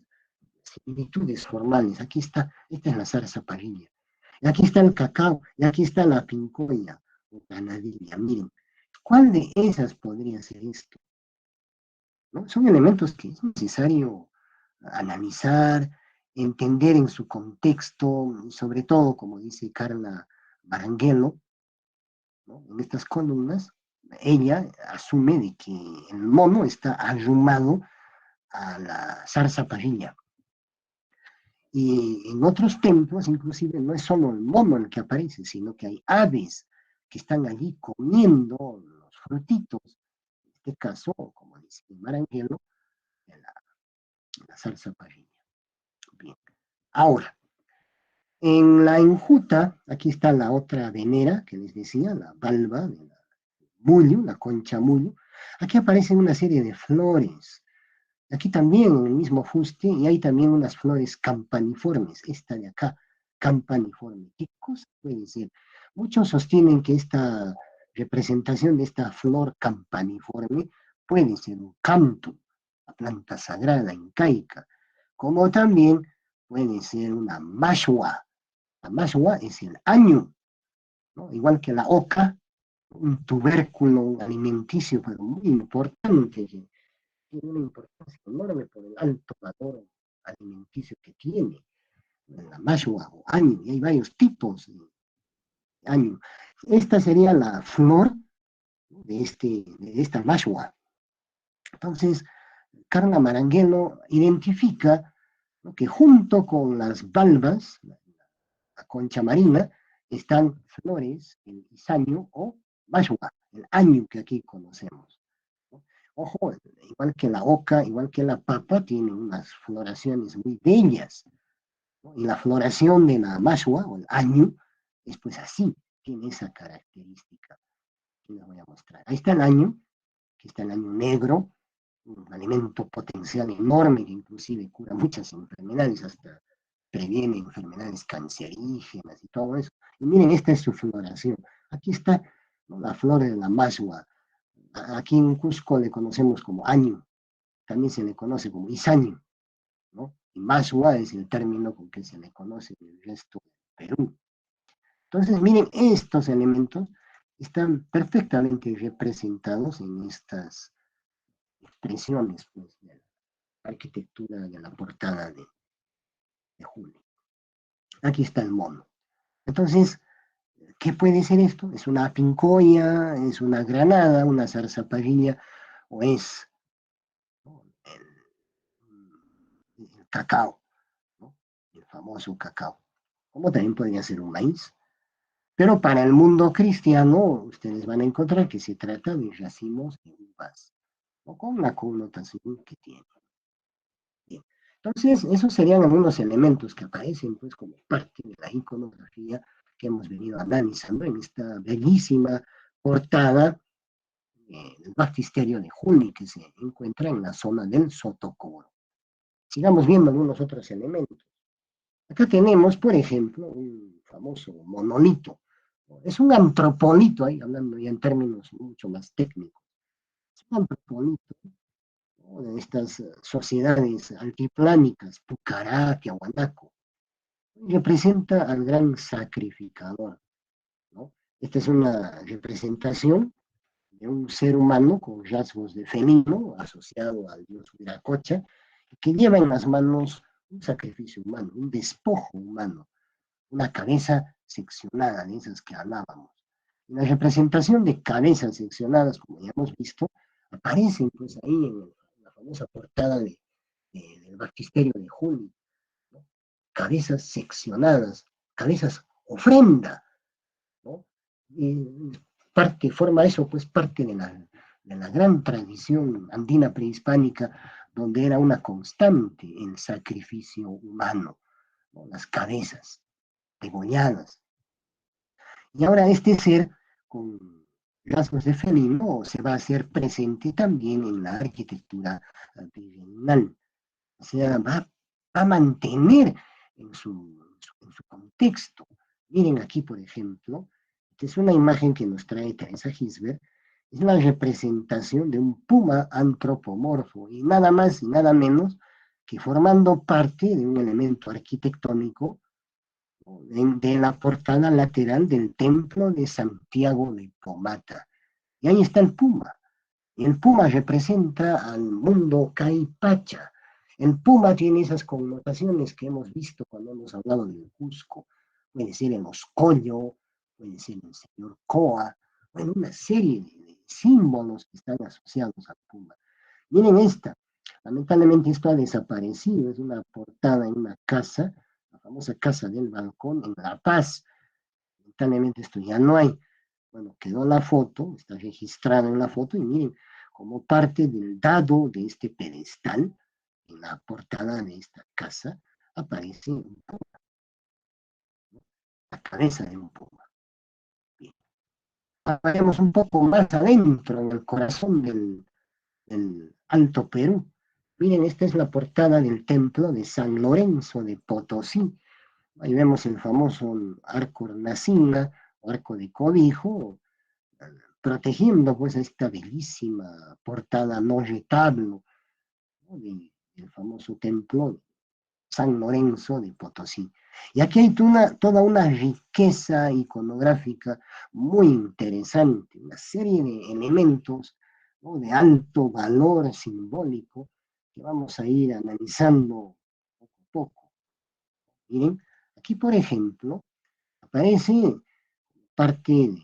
similitudes formales. Aquí está, esta es la zarza parrilla. Y aquí está el cacao, y aquí está la pincoya o granadilla. Miren, ¿cuál de esas podría ser esto? ¿No? Son elementos que es necesario analizar, entender en su contexto, y sobre todo, como dice Carla Baranguelo, ¿no?, en estas columnas, ella asume de que el mono está arrumado a la zarza parrilla. Y en otros templos, inclusive, no es solo el mono el que aparece, sino que hay aves que están allí comiendo los frutitos. En este caso, como dice Maranguelo, la, la zarza parrilla. Bien. Ahora, En la enjuta, aquí está la otra venera que les decía, la valva de la mullo, la concha mullo. Aquí aparecen una serie de flores. Aquí también en el mismo fuste y hay también unas flores campaniformes. Esta de acá, campaniforme. ¿Qué cosa puede ser? Muchos sostienen que esta representación de esta flor campaniforme puede ser un canto, la planta sagrada incaica, como también puede ser una mashua. La mashua es el año, ¿no? Igual que la oca, un tubérculo alimenticio, pero muy importante, que tiene una importancia enorme por el alto valor alimenticio que tiene, la mashua o año, y hay varios tipos de año. Esta sería la flor de esta mashua. Entonces, Carla Maranguelo identifica, ¿no?, que junto con las valvas, la concha marina, están flores, el isaño o mashua, el año que aquí conocemos. ¿No? Ojo, igual que la oca, igual que la papa, tiene unas floraciones muy bellas, ¿no? Y la floración de la mashua o el año es pues así, tiene esa característica que les voy a mostrar. Ahí está el año, que está el año negro, un alimento potencial enorme que inclusive cura muchas enfermedades, hasta previene enfermedades cancerígenas y todo eso. Y miren, esta es su floración. Aquí está, ¿no?, la flor de la mashua. Aquí en Cusco le conocemos como año, también se le conoce como isaño, ¿no? Y mashua es el término con que se le conoce en el resto del Perú. Entonces, miren, estos elementos están perfectamente representados en estas expresiones, pues, de la arquitectura de la portada de Julio. Aquí está el mono. Entonces, ¿qué puede ser esto? ¿Es una pincoya? ¿Es una granada? ¿Una zarzaparrilla? ¿O es, ¿no?, el cacao, ¿no?, el famoso cacao? Como también podría ser un maíz. Pero para el mundo cristiano, ustedes van a encontrar que se trata de racimos de uvas, o con la connotación que tiene. Bien. Entonces, esos serían algunos elementos que aparecen pues como parte de la iconografía que hemos venido analizando en esta bellísima portada del baptisterio de Juni que se encuentra en la zona del Sotocoro. Sigamos viendo algunos otros elementos. Acá tenemos, por ejemplo, un famoso monolito. Es un antropolito, ahí hablando ya en términos mucho más técnicos. Es un antropolito, ¿no?, de estas sociedades altiplánicas, Pucará, Tiahuanaco. Representa al gran sacrificador, ¿no? Esta es una representación de un ser humano con rasgos de felino asociado al dios Viracocha, que lleva en las manos un sacrificio humano, un despojo humano, una cabeza seccionada, de esas que hablábamos. Y la representación de cabezas seccionadas, como ya hemos visto, aparecen pues ahí en la famosa portada del baptisterio de Julio, ¿no? Cabezas seccionadas, cabezas ofrenda, ¿no? Y forma eso pues parte de la gran tradición andina prehispánica, donde era una constante el sacrificio humano, ¿no?, las cabezas degolladas. Y ahora este ser con rasgos de felino se va a hacer presente también en la arquitectura virreinal. O sea, va a mantener en su contexto. Miren aquí, por ejemplo, esta es una imagen que nos trae Teresa Gisbert, es la representación de un puma antropomorfo, y nada más y nada menos que formando parte de un elemento arquitectónico de la portada lateral del templo de Santiago de Pomata. Y ahí está el puma. El puma representa al mundo caipacha. El puma tiene esas connotaciones que hemos visto cuando hemos hablado del Cusco. Puede ser el oscollo, puede ser el señor Coa, bueno, una serie de símbolos que están asociados al puma. Miren esta, lamentablemente esto ha desaparecido, es una portada en una casa, la famosa casa del balcón en La Paz. Lamentablemente esto ya no hay. Bueno, quedó la foto, está registrada en la foto y miren, como parte del dado de este pedestal, en la portada de esta casa, aparece un la cabeza de un puma. Bien. Vayamos un poco más adentro, en el corazón del Alto Perú. Miren, esta es la portada del templo de San Lorenzo de Potosí. Ahí vemos el famoso arco Hornacina, o arco de cobijo, protegiendo pues esta bellísima portada no retablo, ¿no? Del famoso templo San Lorenzo de Potosí. Y aquí hay toda una riqueza iconográfica muy interesante, una serie de elementos, ¿no? De alto valor simbólico que vamos a ir analizando poco a poco. Miren, aquí por ejemplo aparece parte del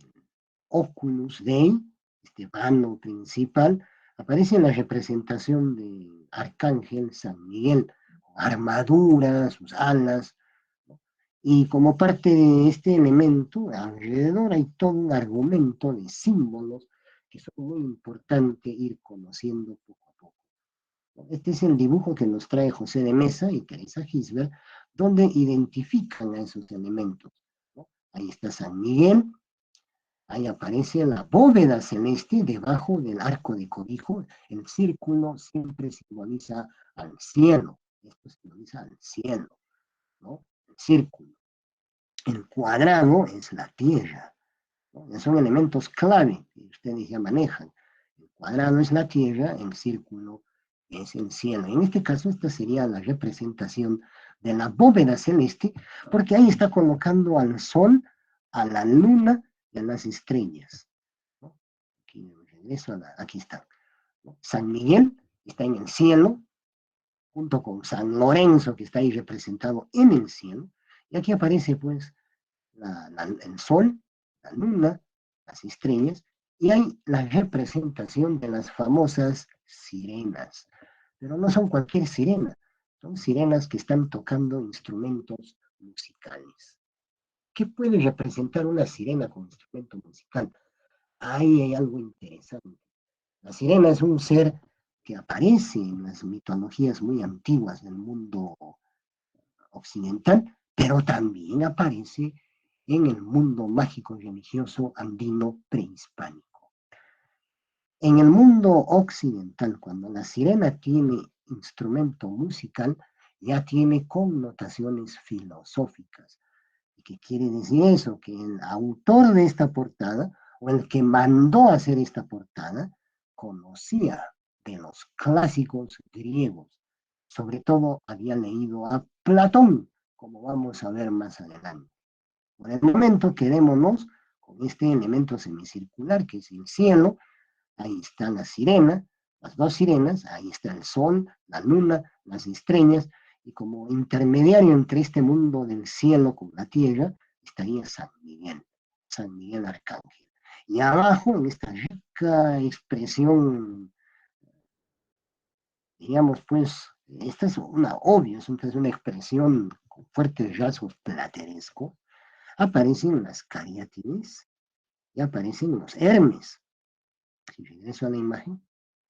Oculus Dei, este vano principal, aparece la representación del arcángel San Miguel, armadura, sus alas, ¿no? Y como parte de este elemento, alrededor hay todo un argumento de símbolos que son muy importantes ir conociendo poco a poco, ¿no? Este es el dibujo que nos trae José de Mesa y Teresa Gisbert, donde identifican a esos elementos, ¿no? Ahí está San Miguel, ahí aparece la bóveda celeste debajo del arco de cobijo. El círculo siempre simboliza al cielo. Esto simboliza al cielo, ¿no? El círculo. El cuadrado es la tierra, ¿no? Son elementos clave que ustedes ya manejan. El cuadrado es la tierra, el círculo es el cielo. En este caso, esta sería la representación de la bóveda celeste, porque ahí está colocando al sol, a la luna y a las estrellas, ¿no? Aquí regreso aquí está, ¿no? San Miguel está en el cielo, junto con San Lorenzo, que está ahí representado en el cielo, y aquí aparece pues el sol, la luna, las estrellas, y hay la representación de las famosas sirenas. Pero no son cualquier sirena, son sirenas que están tocando instrumentos musicales. ¿Qué puede representar una sirena con instrumento musical? Ahí hay algo interesante. La sirena es un ser que aparece en las mitologías muy antiguas del mundo occidental, pero también aparece en el mundo mágico religioso andino prehispánico. En el mundo occidental, cuando la sirena tiene instrumento musical, ya tiene connotaciones filosóficas. ¿Y qué quiere decir eso? Que el autor de esta portada, o el que mandó hacer esta portada, conocía de los clásicos griegos. Sobre todo había leído a Platón, como vamos a ver más adelante. Por el momento quedémonos con este elemento semicircular que es el cielo. Ahí está la sirena, las dos sirenas, ahí está el sol, la luna, las estrellas, y como intermediario entre este mundo del cielo con la tierra, estaría San Miguel Arcángel. Y abajo, en esta rica expresión, digamos, pues, esta es una obvia, es una expresión con fuertes rasgos platerescos, aparecen las cariátides y aparecen los Hermes. Si regreso a la imagen,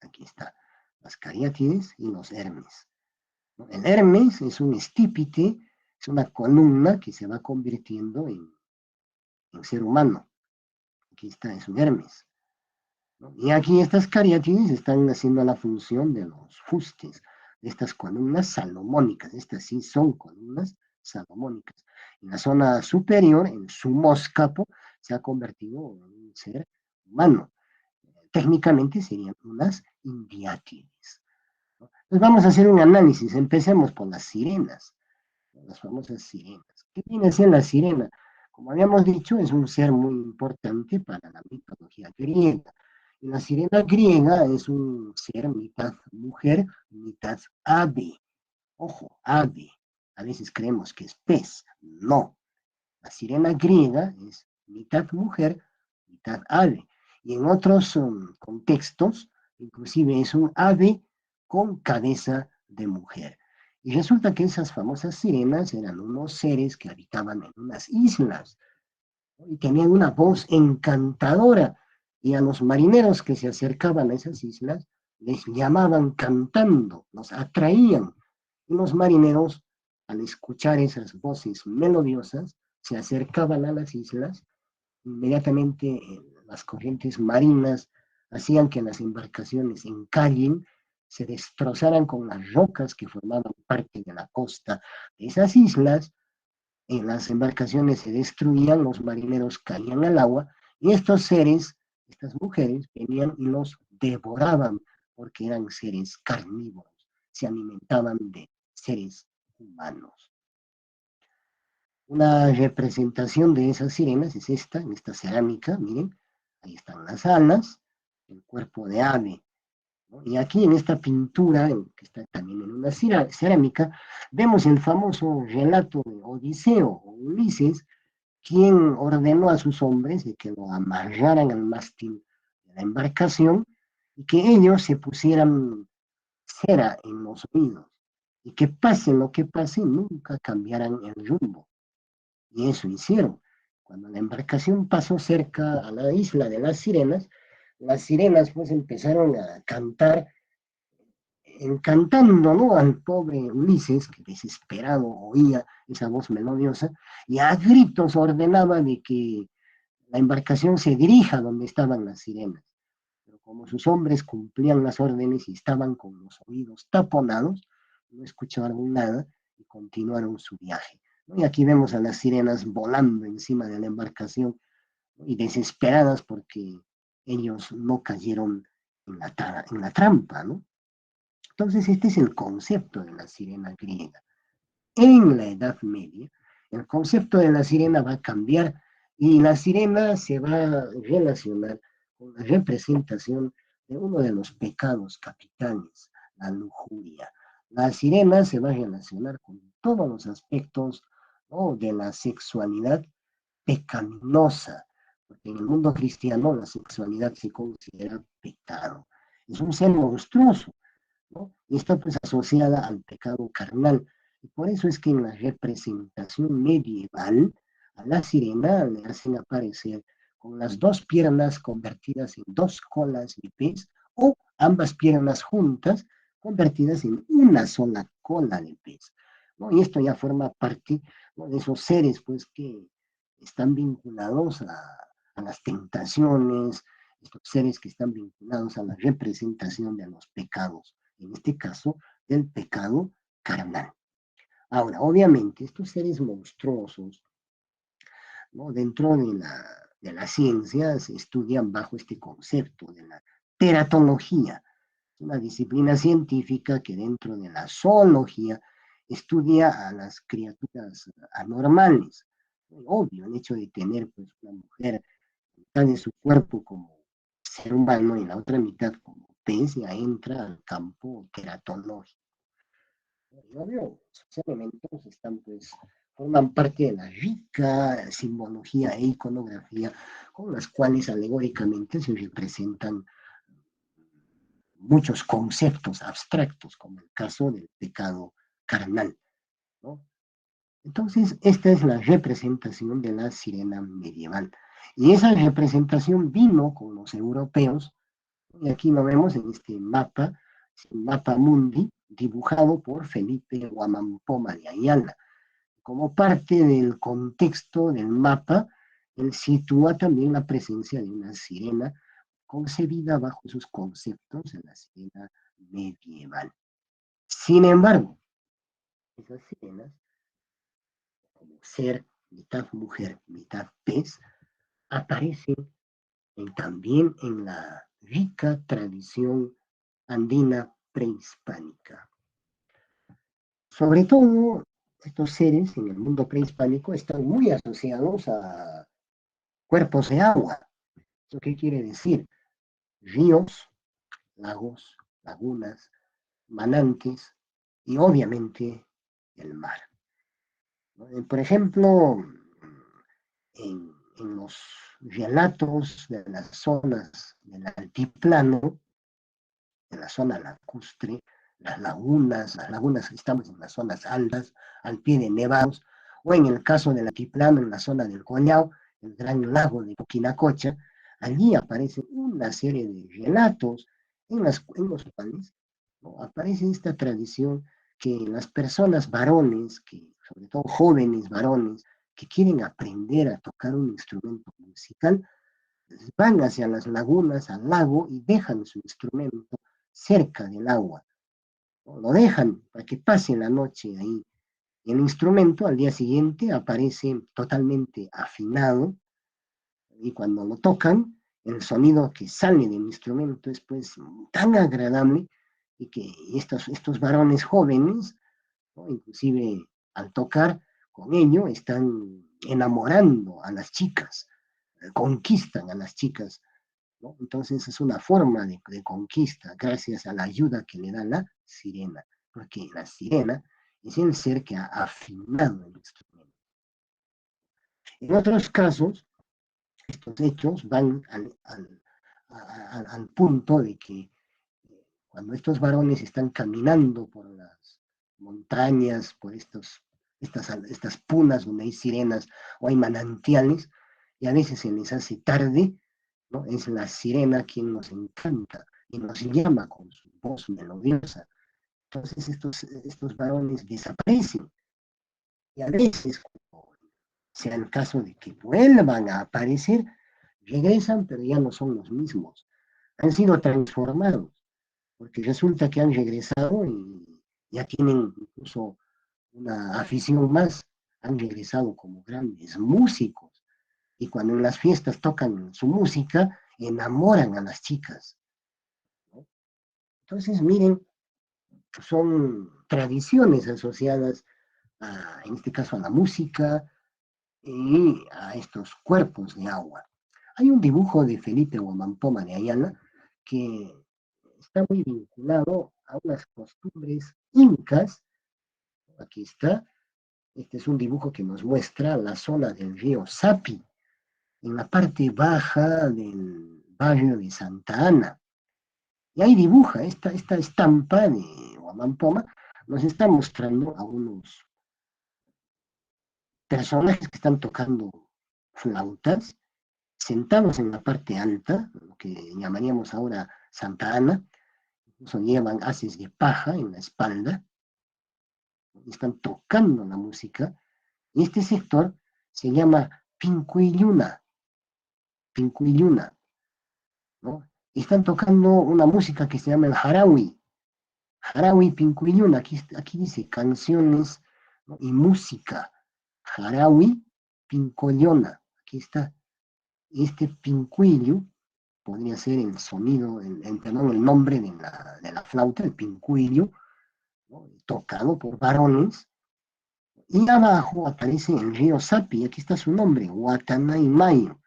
aquí está, las cariátides y los Hermes, ¿no? El Hermes es un estípite, es una columna que se va convirtiendo en ser humano. Aquí está, es un Hermes, ¿no? Y aquí estas cariátides están haciendo la función de los fustes, de estas columnas salomónicas. Estas sí son columnas salomónicas. En la zona superior, en su moscapo, se ha convertido en un ser humano. Técnicamente serían unas indiátides, ¿no? Entonces vamos a hacer un análisis. Empecemos por las sirenas, ¿no? Las famosas sirenas. ¿Qué viene a ser la sirena? Como habíamos dicho, es un ser muy importante para la mitología griega. Y la sirena griega es un ser mitad mujer, mitad ave. Ojo, ave. A veces creemos que es pez. No. La sirena griega es mitad mujer, mitad ave. Y en otros contextos, inclusive es un ave con cabeza de mujer. Y resulta que esas famosas sirenas eran unos seres que habitaban en unas islas, ¿no? Y tenían una voz encantadora. Y a los marineros que se acercaban a esas islas les llamaban cantando, los atraían. Y los marineros, al escuchar esas voces melodiosas, se acercaban a las islas, inmediatamente las corrientes marinas hacían que las embarcaciones encallen, se destrozaran con las rocas que formaban parte de la costa de esas islas, las embarcaciones se destruían, los marineros caían al agua, y estos seres, estas mujeres, venían y los devoraban, porque eran seres carnívoros, se alimentaban de seres humanos. Una representación de esas sirenas es esta, en esta cerámica, miren, ahí están las alas, el cuerpo de ave, ¿no? Y aquí en esta pintura, que está también en una cerámica, vemos el famoso relato de Odiseo o Ulises, quien ordenó a sus hombres de que lo amarraran al mástil de la embarcación y que ellos se pusieran cera en los oídos y que pase lo que pase, nunca cambiaran el rumbo. Y eso hicieron. Cuando la embarcación pasó cerca a la isla de las sirenas pues empezaron a cantar, encantando, ¿no?, al pobre Ulises, que desesperado oía esa voz melodiosa, y a gritos ordenaba de que la embarcación se dirija donde estaban las sirenas. Pero como sus hombres cumplían las órdenes y estaban con los oídos taponados, no escucharon nada y continuaron su viaje, ¿no? Y aquí vemos a las sirenas volando encima de la embarcación, ¿no?, y desesperadas porque ellos no cayeron en la trampa, ¿no? Entonces, este es el concepto de la sirena griega. En la Edad Media, el concepto de la sirena va a cambiar y la sirena se va a relacionar con la representación de uno de los pecados capitales, la lujuria. La sirena se va a relacionar con todos los aspectos, ¿no?, de la sexualidad pecaminosa, porque en el mundo cristiano la sexualidad se considera pecado. Es un ser monstruoso, ¿no? Y está pues asociada al pecado carnal. Y por eso es que en la representación medieval a la sirena le hacen aparecer con las dos piernas convertidas en dos colas de pez o ambas piernas juntas convertidas en una sola cola de pez, ¿no? Y esto ya forma parte, ¿no?, de esos seres pues que están vinculados a las tentaciones, estos seres que están vinculados a la representación de los pecados, en este caso del pecado carnal. Ahora, obviamente, estos seres monstruosos, ¿no?, dentro de la ciencia se estudian bajo este concepto de la teratología, una disciplina científica que dentro de la zoología estudia a las criaturas anormales. Obvio, el hecho de tener pues, una mujer, mitad de su cuerpo como ser humano y la otra mitad como pez, ya entra al campo teratológico. Y obvio, esos elementos están, pues, forman parte de la rica simbología e iconografía con las cuales alegóricamente se representan muchos conceptos abstractos, como el caso del pecado carnal, ¿no? Entonces, esta es la representación de la sirena medieval. Y esa representación vino con los europeos, y aquí lo vemos en este mapa, el mapa mundi, dibujado por Felipe Guamampoma de Ayala. Como parte del contexto del mapa, él sitúa también la presencia de una sirena concebida bajo sus conceptos en la sirena medieval. Sin embargo, esas sirenas, como ser mitad mujer, mitad pez, aparecen también en la rica tradición andina prehispánica. Sobre todo, estos seres en el mundo prehispánico están muy asociados a cuerpos de agua. ¿Eso qué quiere decir? Ríos, lagos, lagunas, manantes y obviamente el mar. Por ejemplo, en los relatos de las zonas del altiplano, de la zona lacustre, las lagunas estamos en las zonas altas, al pie de nevados, o en el caso del altiplano, en la zona del Collao, el gran lago de Coquinacocha, allí aparece una serie de relatos en los cuales, ¿no?, aparece esta tradición que las personas varones, que sobre todo jóvenes varones, que quieren aprender a tocar un instrumento musical, van hacia las lagunas, al lago, y dejan su instrumento cerca del agua, ¿no? Lo dejan para que pase la noche ahí. El instrumento al día siguiente aparece totalmente afinado, y cuando lo tocan, el sonido que sale del instrumento es pues tan agradable, y que estos varones jóvenes, ¿no? Inclusive al tocar con ello, están enamorando a las chicas, conquistan a las chicas, ¿no? Entonces es una forma de conquista gracias a la ayuda que le da la sirena, porque la sirena es el ser que ha afinado el instrumento. En otros casos, estos hechos van al punto de que cuando estos varones están caminando por las montañas, por estas punas donde hay sirenas o hay manantiales, y a veces se les hace tarde, ¿no? Es la sirena quien nos encanta y nos llama con su voz melodiosa. Entonces estos varones desaparecen, y a veces, como sea el caso de que vuelvan a aparecer, regresan, pero ya no son los mismos. Han sido transformados, porque resulta que han regresado y ya tienen incluso una afición más, han regresado como grandes músicos, y cuando en las fiestas tocan su música, enamoran a las chicas, ¿no? Entonces, miren, son tradiciones asociadas en este caso a la música y a estos cuerpos de agua. Hay un dibujo de Felipe Huamampoma de Ayala que está muy vinculado a unas costumbres incas. Aquí está. Este es un dibujo que nos muestra la zona del río Sapi, en la parte baja del barrio de Santa Ana. Y ahí dibuja esta estampa de Huamampoma, nos está mostrando a unos personajes que están tocando flautas, sentados en la parte alta, lo que llamaríamos ahora Santa Ana, incluso llevan haces de paja en la espalda, están tocando la música, y este sector se llama Pincuilluna, Pincuilluna, ¿no? Y están tocando una música que se llama el Harawi, Harawi Pincuilluna, aquí dice canciones, ¿no? Y música, Harawi Pincollona, aquí está. Este pincuillo podría ser el sonido, perdón, el nombre de la flauta, el pincuillo, ¿no? Tocado por varones. Y abajo aparece el río Sapi, aquí está su nombre, Mayo,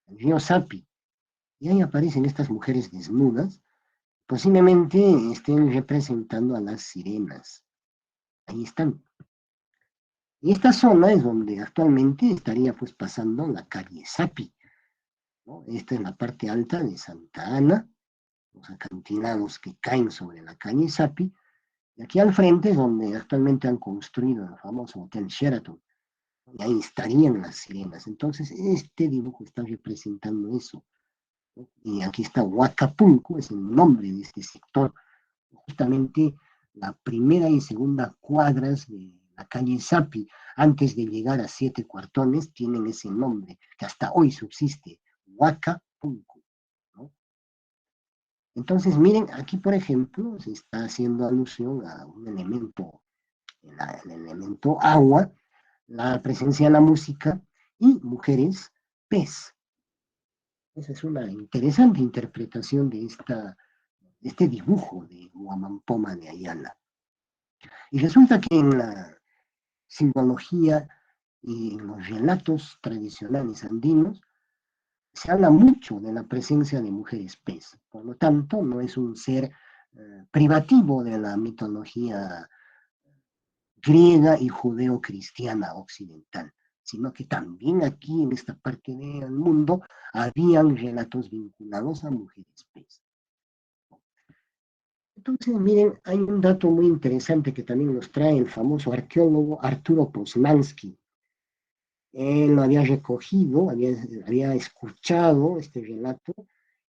el río Sapi. Y ahí aparecen estas mujeres desnudas, posiblemente estén representando a las sirenas. Ahí están. Y esta zona es donde actualmente estaría pues pasando la calle Sapi, ¿no? Esta es la parte alta de Santa Ana, los acantilados que caen sobre la calle Sapi, y aquí al frente es donde actualmente han construido el famoso Hotel Sheraton, y ahí estarían las sirenas. Entonces, este dibujo está representando eso, ¿no? Y aquí está Huacapunco, es el nombre de este sector, justamente la primera y segunda cuadras de la calle Sapi, antes de llegar a Siete Cuartones, tienen ese nombre, que hasta hoy subsiste, Huacapunco, ¿no? Entonces, miren, aquí, por ejemplo, se está haciendo alusión a un elemento, el elemento agua, la presencia de la música y mujeres pez. Esa es una interesante interpretación de este dibujo de Huamampoma de Ayala. Y resulta que en la simbología y en los relatos tradicionales andinos se habla mucho de la presencia de mujeres pez. Por lo tanto, no es un ser privativo de la mitología griega y judeo-cristiana occidental, sino que también aquí en esta parte del mundo habían relatos vinculados a mujeres pez. Entonces, miren, hay un dato muy interesante que también nos trae el famoso arqueólogo Arturo Poznański. Él lo había recogido, había escuchado este relato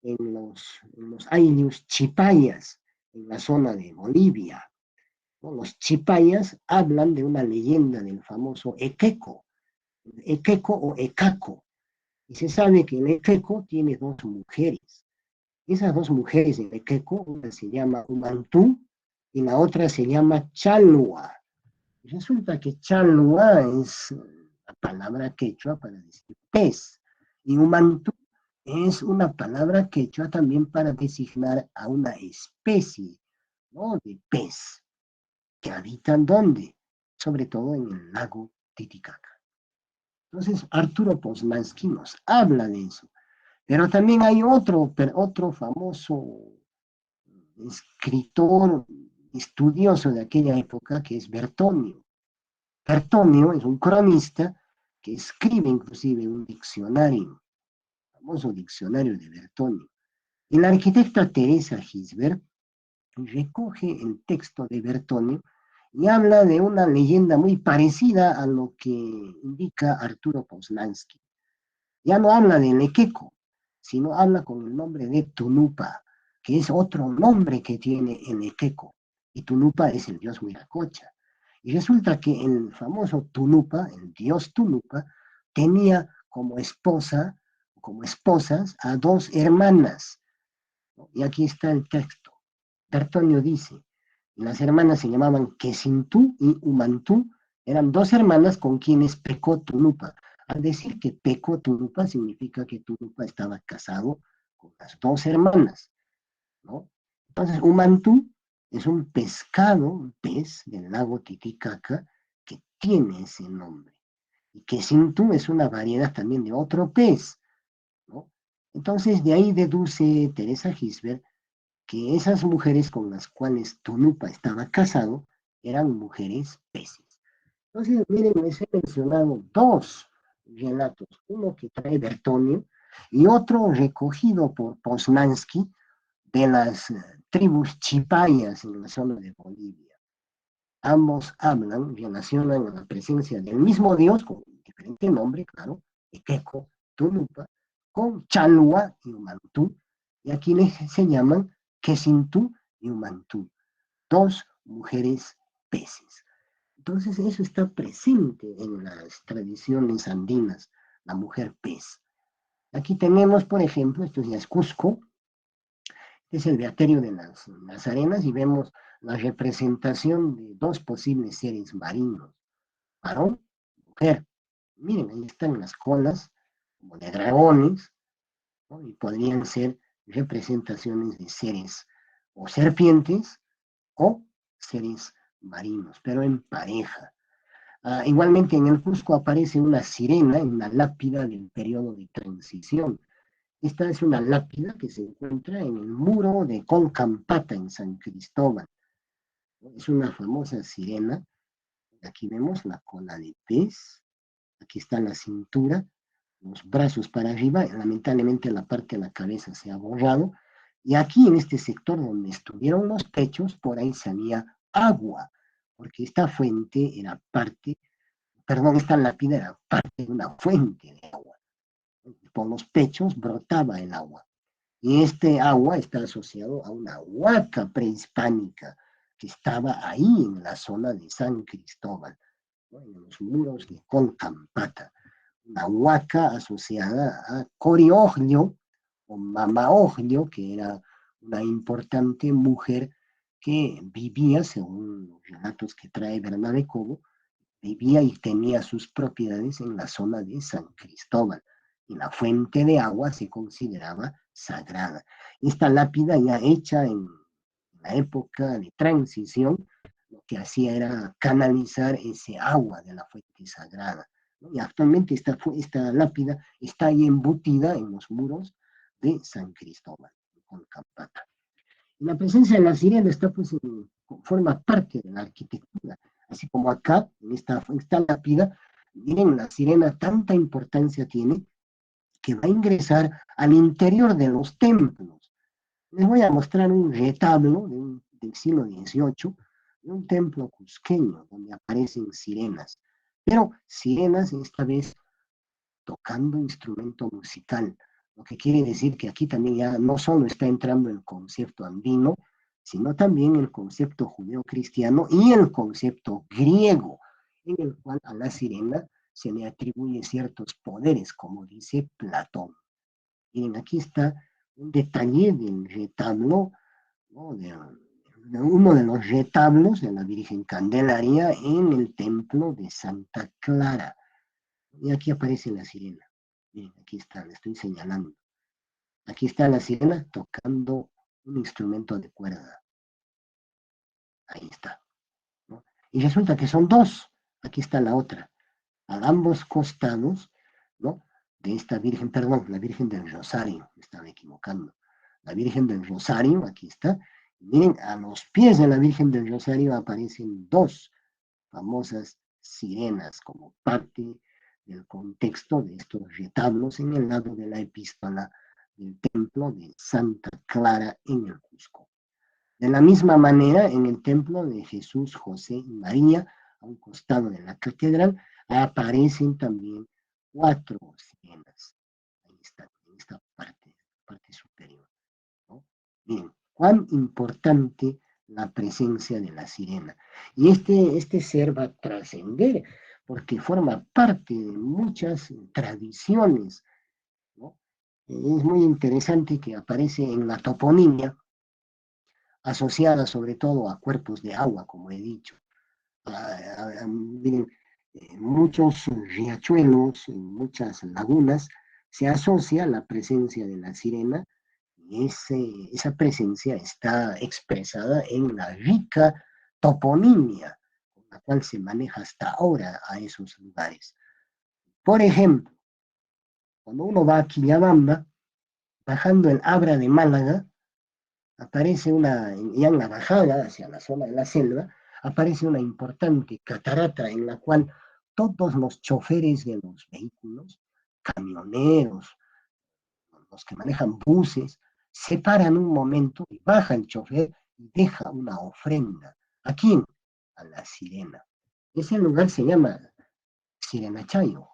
en los Ayllus Chipayas, en la zona de Bolivia, ¿no? Los Chipayas hablan de una leyenda del famoso Equeco. Equeco o Ecaco. Y se sabe que el Equeco tiene dos mujeres. Esas dos mujeres en Equeco, una se llama Umantú y la otra se llama Chalua. Y resulta que Chalua es la palabra quechua para decir pez. Y Umantú es una palabra quechua también para designar a una especie, ¿no?, de pez que habitan ¿dónde? Sobre todo en el lago Titicaca. Entonces, Arturo Poznański nos habla de eso. Pero también hay otro famoso escritor, estudioso de aquella época, que es Bertonio. Bertonio es un cronista que escribe inclusive un diccionario, el famoso diccionario de Bertonio. Y la arquitecta Teresa Gisbert recoge el texto de Bertonio y habla de una leyenda muy parecida a lo que indica Arturo Poznański. Ya no habla de Lequeco, sino habla con el nombre de Tunupa, que es otro nombre que tiene el Lequeco. Y Tunupa es el dios Huiracocha. Y resulta que el famoso Tunupa, el dios Tunupa, tenía como esposa, como esposas a dos hermanas, ¿no? Y aquí está el texto. Bertonio dice, las hermanas se llamaban Quesintú y Umantú, eran dos hermanas con quienes pecó Tunupa. Al decir que pecó Tunupa, significa que Tunupa estaba casado con las dos hermanas, ¿no? Entonces, Umantú es un pescado, un pez del lago Titicaca, que tiene ese nombre. Y Quesintú es una variedad también de otro pez, ¿no? Entonces, de ahí deduce Teresa Gisbert que esas mujeres con las cuales Tunupa estaba casado eran mujeres peces. Entonces, miren, les he mencionado dos relatos, uno que trae Bertonio y otro recogido por Poznański de las tribus chipayas en la zona de Bolivia. Ambos hablan, relacionan la presencia del mismo Dios, con diferente nombre, claro, Equeco, Tunupa, con Chalua y Umantú, y aquí se llaman Quesintú y Umantú, dos mujeres peces. Entonces eso está presente en las tradiciones andinas, la mujer pez. Aquí tenemos, por ejemplo, esto es Cusco, es el beaterio de las arenas y vemos la representación de dos posibles seres marinos, varón, mujer. Miren, ahí están las colas, como de dragones, ¿no? Y podrían ser representaciones de seres o serpientes o seres marinos, pero en pareja. Igualmente en el Cusco aparece una sirena en la lápida del periodo de transición. Esta es una lápida que se encuentra en el muro de Concampata en San Cristóbal. Es una famosa sirena. Aquí vemos la cola de pez, aquí está la cintura, los brazos para arriba, lamentablemente la parte de la cabeza se ha borrado, y aquí en este sector donde estuvieron los pechos, por ahí salía agua, porque esta fuente era parte, perdón, esta lápida era parte de una fuente de agua. Por los pechos brotaba el agua. Y este agua está asociado a una huaca prehispánica que estaba ahí en la zona de San Cristóbal, ¿no?, en los muros de Concampata. Una huaca asociada a Corioglio o Mamaoglio, que era una importante mujer que vivía, según los relatos que trae Bernabé Cobo, vivía y tenía sus propiedades en la zona de San Cristóbal, y la fuente de agua se consideraba sagrada. Esta lápida ya hecha en la época de transición, lo que hacía era canalizar ese agua de la fuente sagrada, ¿no? Y actualmente esta lápida está ahí embutida en los muros de San Cristóbal, con Campata. Y la presencia de la sirena está, pues, forma parte de la arquitectura, así como acá, en esta lápida, miren, la sirena tanta importancia tiene que va a ingresar al interior de los templos. Les voy a mostrar un retablo del siglo XVIII, de un templo cusqueño, donde aparecen sirenas, pero sirenas esta vez tocando instrumento musical, lo que quiere decir que aquí también ya no solo está entrando el concepto andino, sino también el concepto judeocristiano y el concepto griego, en el cual a la sirena se le atribuye ciertos poderes, como dice Platón. Miren, aquí está un detalle del retablo, ¿no? De uno de los retablos de la Virgen Candelaria en el templo de Santa Clara. Y aquí aparece la sirena. Miren, aquí está, le estoy señalando. Aquí está la sirena tocando un instrumento de cuerda. Ahí está, ¿no? Y resulta que son dos. Aquí está la otra. A ambos costados, ¿no? De esta Virgen, perdón, la Virgen del Rosario, me estaba equivocando. La Virgen del Rosario, aquí está. Miren, a los pies de la Virgen del Rosario aparecen dos famosas sirenas como parte del contexto de estos retablos en el lado de la epístola del templo de Santa Clara en el Cusco. De la misma manera, en el templo de Jesús, José y María, a un costado de la catedral, aparecen también cuatro sirenas. Ahí está, en esta parte superior, ¿no? Miren, cuán importante la presencia de la sirena. Y este ser va a trascender porque forma parte de muchas tradiciones, ¿no? Es muy interesante que aparece en la toponimia, asociada sobre todo a cuerpos de agua, como he dicho. Miren, muchos riachuelos, en muchas lagunas, se asocia la presencia de la sirena y esa presencia está expresada en la rica toponimia con la cual se maneja hasta ahora a esos lugares. Por ejemplo, cuando uno va a Quillabamba, bajando el Abra de Málaga, aparece ya en la bajada hacia la zona de la selva, aparece una importante catarata en la cual todos los choferes de los vehículos, camioneros, los que manejan buses, se paran un momento y baja el chofer y deja una ofrenda. ¿A quién? A la sirena. Ese lugar se llama Sirenachayo.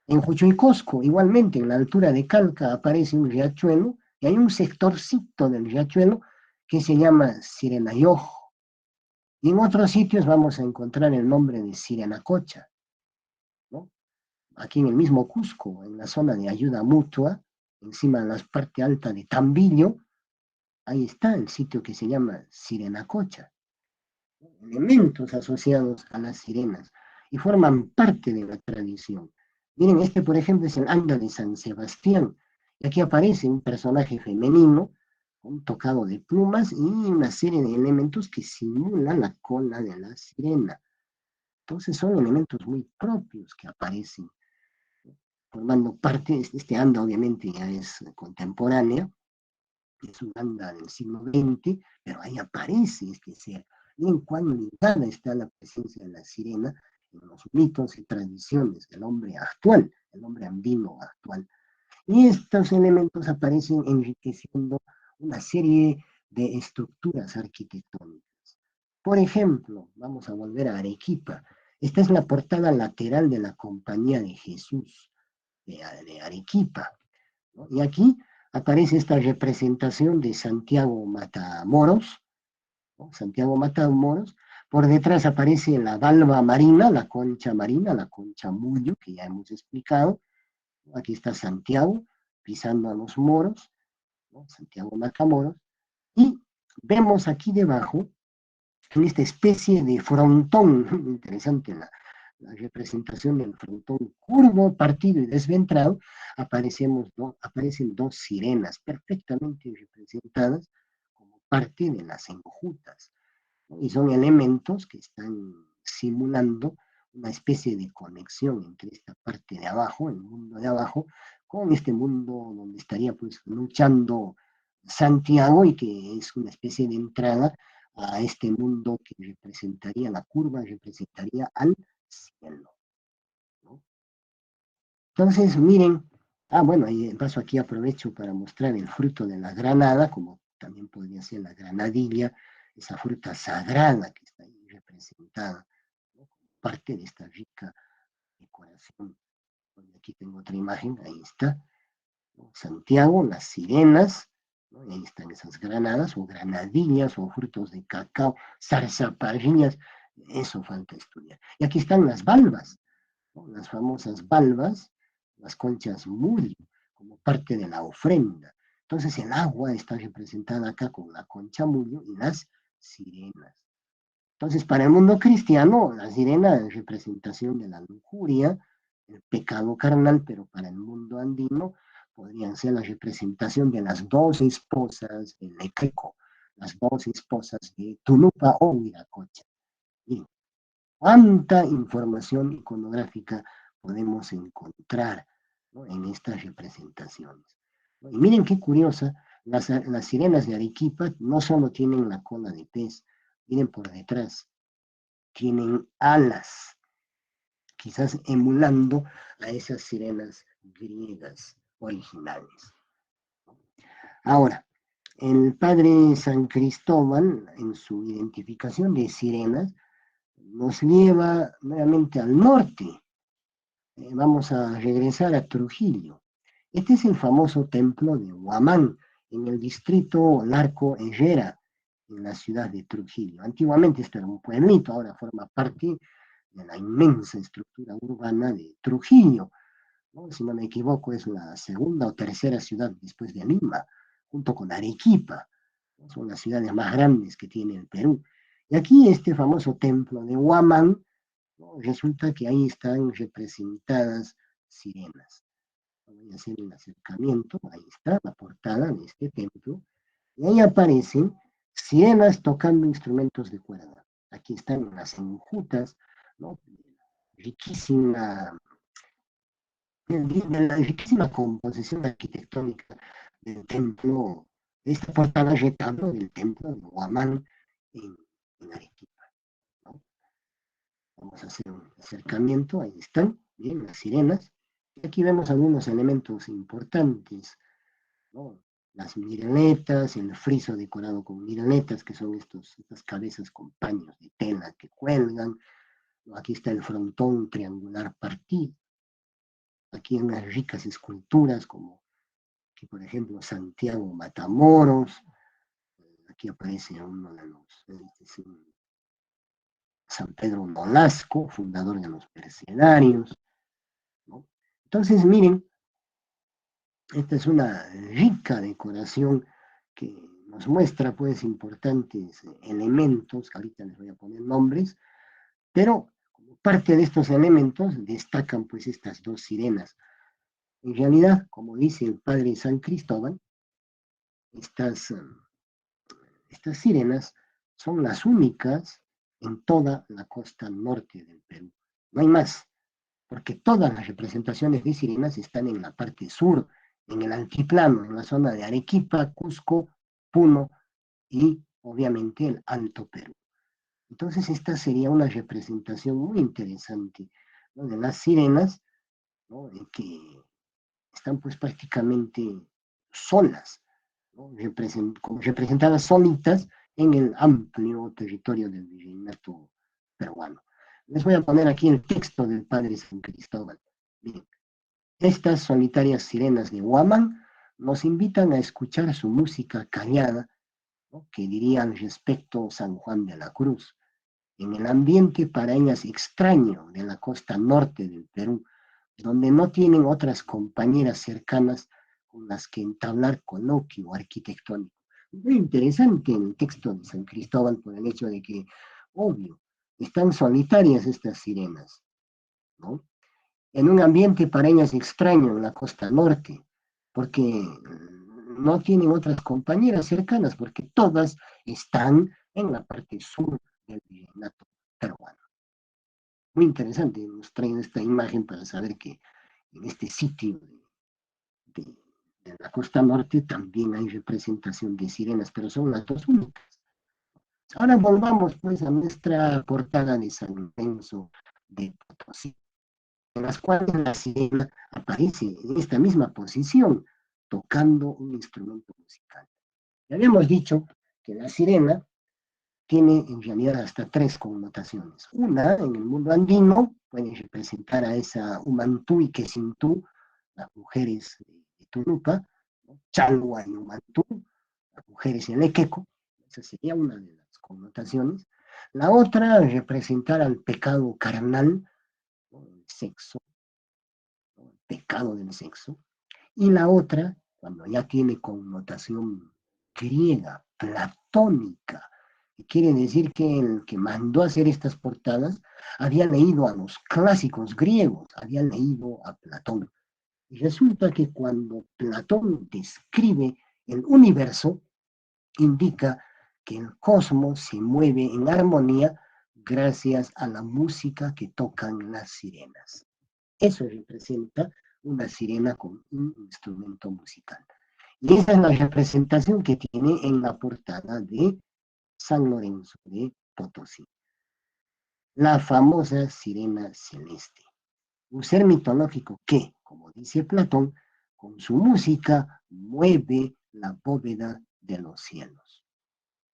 En Huchuicosco, igualmente, en la altura de Calca, aparece un riachuelo y hay un sectorcito del riachuelo que se llama Sirenayojo. Y en otros sitios vamos a encontrar el nombre de Sirenacocha, ¿no? Aquí en el mismo Cusco, en la zona de ayuda mutua, encima de la parte alta de Tambillo, ahí está el sitio que se llama Sirenacocha. Elementos asociados a las sirenas y forman parte de la tradición. Miren, este por ejemplo es el anda de San Sebastián. Y aquí aparece un personaje femenino, un tocado de plumas y una serie de elementos que simulan la cola de la sirena. Entonces son elementos muy propios que aparecen, formando parte, este anda obviamente ya es contemporánea, es un anda del siglo XX, pero ahí aparece este ser. Y en cuán ligada está la presencia de la sirena en los mitos y tradiciones del hombre actual, el hombre andino actual. Y estos elementos aparecen enriqueciendo una serie de estructuras arquitectónicas. Por ejemplo, vamos a volver a Arequipa. Esta es la portada lateral de la Compañía de Jesús de Arequipa, ¿no? Y aquí aparece esta representación de Santiago Matamoros, ¿no? Santiago Matamoros. Por detrás aparece la valva marina, la concha mullo, que ya hemos explicado. Aquí está Santiago pisando a los moros, ¿no? Santiago Matamoros. Y vemos aquí debajo, en esta especie de frontón, interesante la representación del frontón curvo, partido y desventrado, aparecen dos sirenas perfectamente representadas como parte de las enjutas, ¿no? Y son elementos que están simulando una especie de conexión entre esta parte de abajo, el mundo de abajo, con este mundo donde estaría pues luchando Santiago y que es una especie de entrada a este mundo que representaría la curva, representaría al cielo, ¿no? Entonces, miren, bueno, y paso aquí aprovecho para mostrar el fruto de la granada, como también podría ser la granadilla, esa fruta sagrada que está ahí representada, ¿no? Parte de esta rica decoración. Aquí tengo otra imagen, ahí está, ¿no? Santiago, las sirenas, ¿no? Y ahí están esas granadas o granadillas o frutos de cacao, zarzaparrillas, eso falta estudiar. Y aquí están las valvas, ¿no? Las famosas valvas, las conchas Murio, como parte de la ofrenda. Entonces el agua está representada acá con la concha Murio y las sirenas. Entonces, para el mundo cristiano, la sirena es representación de la lujuria, el pecado carnal, pero para el mundo andino podrían ser la representación de las dos esposas de Lequeco, las dos esposas de Tunupa o Huiracocha. Bien, cuánta información iconográfica podemos encontrar, ¿no?, en estas representaciones. Y miren qué curiosa, las sirenas de Arequipa no solo tienen la cola de pez, miren por detrás, tienen alas, quizás emulando a esas sirenas griegas originales. Ahora, el padre San Cristóbal, en su identificación de sirenas, nos lleva nuevamente al norte. Vamos a regresar a Trujillo. Este es el famoso templo de Huamán, en el distrito Larco Herrera, en la ciudad de Trujillo. Antiguamente esto era un pueblito, ahora forma parte de la inmensa estructura urbana de Trujillo, ¿no? Si no me equivoco, es la segunda o tercera ciudad después de Lima, junto con Arequipa, ¿no? Son las ciudades más grandes que tiene el Perú. Y aquí este famoso templo de Huamán, ¿no?, resulta que ahí están representadas sirenas. Voy a hacer el acercamiento, ahí está la portada de este templo, y ahí aparecen sirenas tocando instrumentos de cuerda. Aquí están las enjutas, ¿no?, riquísima, de la riquísima composición arquitectónica del templo, esta portada retablo del templo de Huamán en, en Arequipa, ¿no? Vamos a hacer un acercamiento, ahí están, bien, las sirenas. Y aquí vemos algunos elementos importantes, ¿no? Las miraletas, el friso decorado con miraletas, que son estas cabezas con paños de tela que cuelgan. ¿No? Aquí está el frontón triangular partido. Aquí hay unas ricas esculturas como que, por ejemplo, Santiago Matamoros. Aquí aparece uno de los, San Pedro Nolasco, fundador de los mercenarios, ¿no? Entonces, miren, esta es una rica decoración que nos muestra, pues, importantes elementos, que ahorita les voy a poner nombres, pero como parte de estos elementos destacan, pues, estas dos sirenas. En realidad, como dice el padre San Cristóbal, estas, estas sirenas son las únicas en toda la costa norte del Perú. No hay más, porque todas las representaciones de sirenas están en la parte sur, en el altiplano, en la zona de Arequipa, Cusco, Puno y obviamente el Alto Perú. Entonces esta sería una representación muy interesante, ¿no?, de las sirenas, ¿no?, que están pues prácticamente solas, ¿no?, como representadas solitas en el amplio territorio del virreinato peruano. Les voy a poner aquí el texto del padre San Cristóbal. Miren, estas solitarias sirenas de Huamán nos invitan a escuchar su música callada, ¿no?, que diría al respecto San Juan de la Cruz, en el ambiente para ellas extraño de la costa norte del Perú, donde no tienen otras compañeras cercanas con las que entablar coloquio arquitectónico. Muy interesante el texto de San Cristóbal por el hecho de que, obvio, están solitarias estas sirenas, ¿no?, en un ambiente para ellas extraño en la costa norte, porque no tienen otras compañeras cercanas, porque todas están en la parte sur del virreinato peruano. Muy interesante, nos traen esta imagen para saber que en este sitio de, de la costa norte también hay representación de sirenas, pero son las dos únicas. Ahora volvamos pues a nuestra portada de San Lorenzo de Potosí, en las cuales la sirena aparece en esta misma posición, tocando un instrumento musical. Ya habíamos dicho que la sirena tiene en realidad hasta tres connotaciones. Una, en el mundo andino, puede representar a esa Humantú y Quesintú, las mujeres de Tunupa, ¿no?, Chalwa y Humantú, las mujeres en Lequeco, esa sería una de las connotaciones. La otra, representar al pecado carnal, ¿no?, sexo, ¿no? El pecado del sexo, y la otra, cuando ya tiene connotación griega, platónica, que quiere decir que el que mandó a hacer estas portadas había leído a los clásicos griegos, había leído a Platón. Y resulta que cuando Platón describe el universo, indica que el cosmos se mueve en armonía gracias a la música que tocan las sirenas. Eso representa una sirena con un instrumento musical. Y esa es la representación que tiene en la portada de San Lorenzo de Potosí. La famosa sirena celeste. Un ser mitológico que, como dice Platón, con su música mueve la bóveda de los cielos.